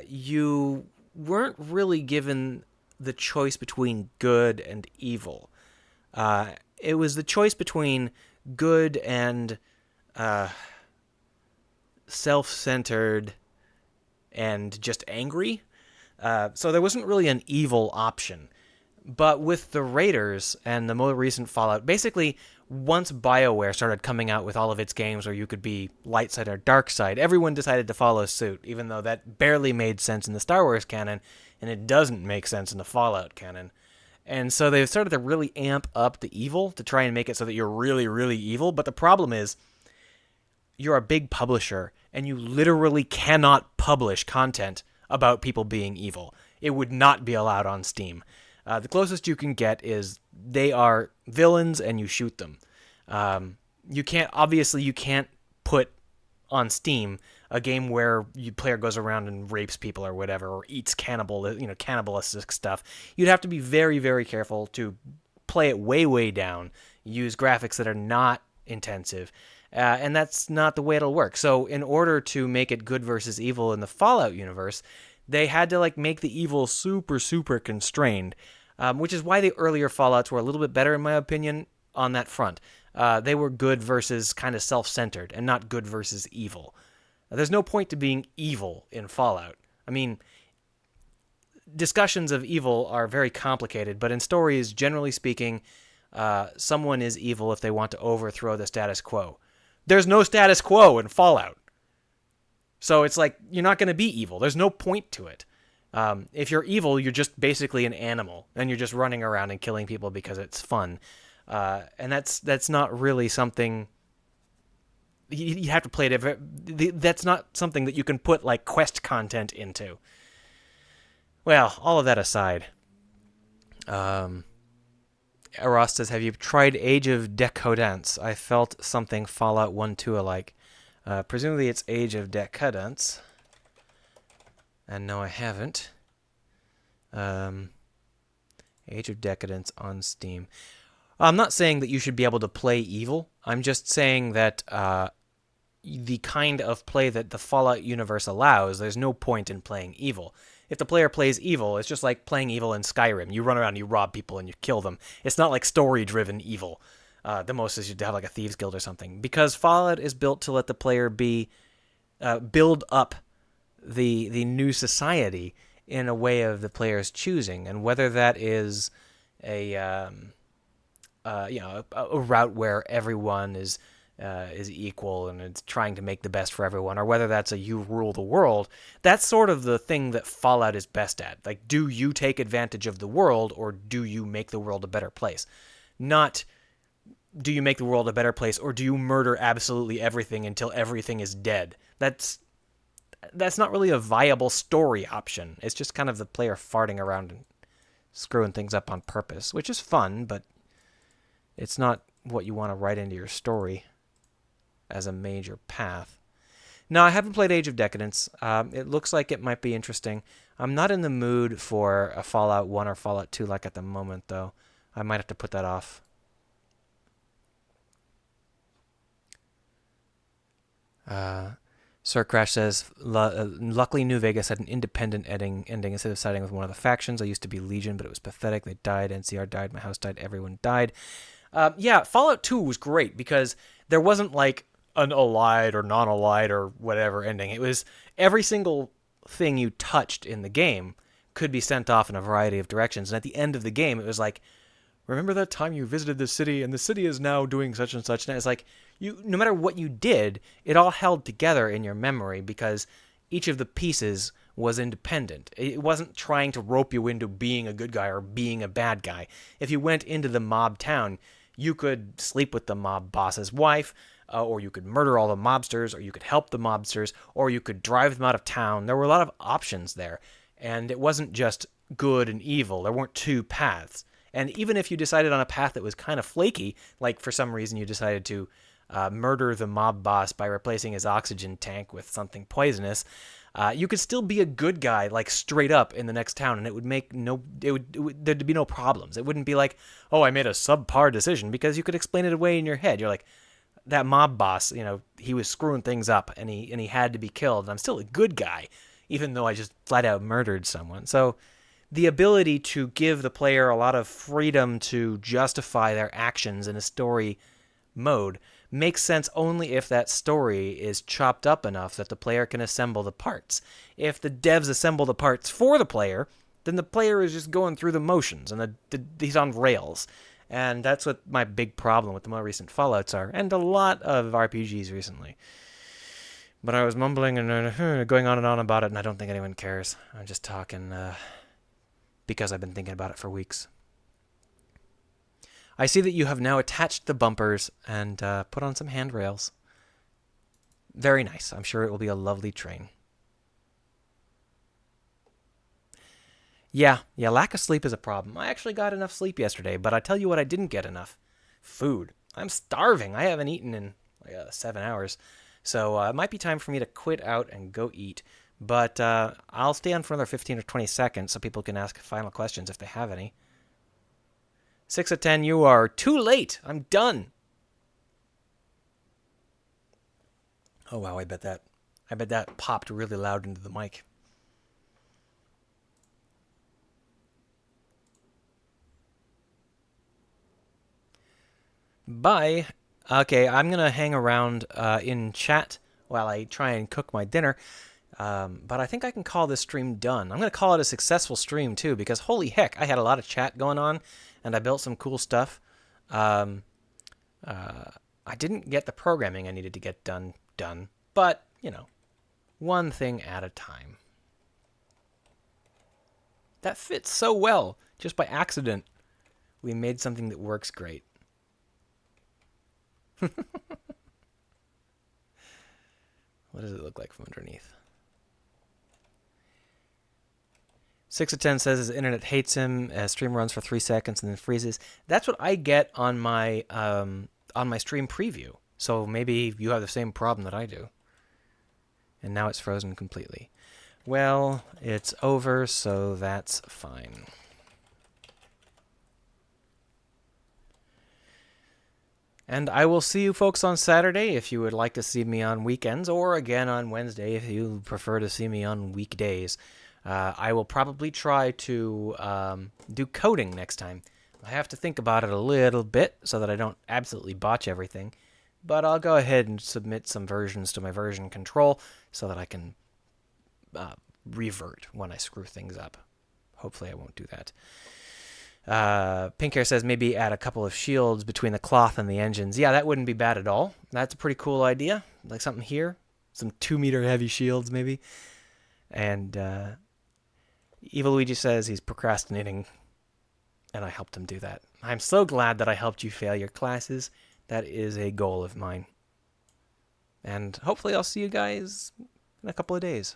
you weren't really given the choice between good and evil. It was the choice between good and self-centered and just angry. So there wasn't really an evil option. But with the Raiders and the more recent Fallout, basically, once BioWare started coming out with all of its games where you could be light side or dark side, everyone decided to follow suit, even though that barely made sense in the Star Wars canon, and it doesn't make sense in the Fallout canon. And so they've started to really amp up the evil to try and make it so that you're really evil. But the problem is, you're a big publisher, and you literally cannot publish content about people being evil. It would not be allowed on Steam. The closest you can get is they are villains and you shoot them. You can't put on Steam a game where your player goes around and rapes people or whatever, or eats cannibalistic stuff. You'd have to be very careful to play it way down, use graphics that are not intensive, and that's not the way it'll work. So in order to make it good versus evil in the Fallout universe, they had to make the evil super constrained, which is why the earlier Fallouts were a little bit better, in my opinion, on that front. They were good versus kind of self-centered, and not good versus evil. There's no point to being evil in Fallout. I mean, discussions of evil are very complicated, but in stories, generally speaking, someone is evil if they want to overthrow the status quo. There's no status quo in Fallout. So it's like, you're not going to be evil. There's no point to it. If you're evil, you're just basically an animal, and you're just running around and killing people because it's fun. And that's not really something... You have to play it. That's not something that you can put, like, quest content into. Well, all of that aside... Ross says, have you tried Age of Decadence? I felt something Fallout 1-2 alike. Presumably it's Age of Decadence. And no, I haven't. Age of Decadence on Steam. I'm not saying that you should be able to play evil. I'm just saying that the kind of play that the Fallout universe allows, there's no point in playing evil. If the player plays evil, it's just like playing evil in Skyrim. You run around, you rob people, and you kill them. It's not like story-driven evil. The most is you'd have like a thieves guild or something. Because Fallout is built to let the player build up the new society in a way of the player's choosing, and whether that is a route where everyone is equal and it's trying to make the best for everyone, or whether that's a you rule the world, that's sort of the thing that Fallout is best at. Like, do you take advantage of the world, or do you make the world a better place? Not do you make the world a better place, or do you murder absolutely everything until everything is dead? That's not really a viable story option. It's just kind of the player farting around and screwing things up on purpose, which is fun, but it's not what you want to write into your story as a major path. No, I haven't played Age of Decadence. It looks like it might be interesting. I'm not in the mood for a Fallout 1 or Fallout 2 like at the moment, though. I might have to put that off. Sir Crash says, luckily New Vegas had an independent ending instead of siding with one of the factions. I used to be Legion, but it was pathetic. They died, NCR died, my house died, everyone died. Yeah, Fallout 2 was great because there wasn't like an allied or non-allied or whatever ending. It was every single thing you touched in the game could be sent off in a variety of directions. And at the end of the game, it was like, remember that time you visited the city and the city is now doing such and such? And it's like, no matter what you did, it all held together in your memory because each of the pieces was independent. It wasn't trying to rope you into being a good guy or being a bad guy. If you went into the mob town, you could sleep with the mob boss's wife, or you could murder all the mobsters, or you could help the mobsters, or you could drive them out of town. There were a lot of options there, and it wasn't just good and evil. There weren't two paths. And even if you decided on a path that was kind of flaky, like for some reason you decided to murder the mob boss by replacing his oxygen tank with something poisonous, you could still be a good guy, like straight up in the next town, and it would make there'd be no problems. It wouldn't be like, oh, I made a subpar decision, because you could explain it away in your head. You're like, that mob boss, he was screwing things up, and he had to be killed. And I'm still a good guy, even though I just flat out murdered someone. So the ability to give the player a lot of freedom to justify their actions in a story mode makes sense only if that story is chopped up enough that the player can assemble the parts. If the devs assemble the parts for the player, then the player is just going through the motions, and he's on rails. And that's what my big problem with the more recent Fallouts are, and a lot of RPGs recently. But I was mumbling and going on and on about it, and I don't think anyone cares. I'm just talking because I've been thinking about it for weeks. I see that you have now attached the bumpers and put on some handrails. Very nice. I'm sure it will be a lovely train. Yeah, lack of sleep is a problem. I actually got enough sleep yesterday, but I tell you what I didn't get enough. Food. I'm starving. I haven't eaten in 7 hours. So it might be time for me to quit out and go eat. But I'll stay on for another 15 or 20 seconds so people can ask final questions if they have any. 6 of 10, you are too late. I'm done. Oh, wow, I bet that popped really loud into the mic. Bye. Okay, I'm going to hang around in chat while I try and cook my dinner. But I think I can call this stream done. I'm going to call it a successful stream, too, because holy heck, I had a lot of chat going on, and I built some cool stuff. Um, I didn't get the programming I needed to get done, but, you know, one thing at a time. That fits so well. Just by accident, we made something that works great. What does it look like from underneath? 6 of 10 says his internet hates him. Stream runs for 3 seconds and then freezes. That's what I get on my stream preview. So maybe you have the same problem that I do. And now it's frozen completely. Well, it's over, so that's fine. And I will see you folks on Saturday if you would like to see me on weekends, or again on Wednesday if you prefer to see me on weekdays. I will probably try to do coding next time. I have to think about it a little bit so that I don't absolutely botch everything. But I'll go ahead and submit some versions to my version control so that I can revert when I screw things up. Hopefully I won't do that. Pink Hair says maybe add a couple of shields between the cloth and the engines. Yeah, that wouldn't be bad at all. That's a pretty cool idea. Like something here. Some 2-meter heavy shields maybe. And Evil Luigi says he's procrastinating, and I helped him do that. I'm so glad that I helped you fail your classes. That is a goal of mine. And hopefully I'll see you guys in a couple of days.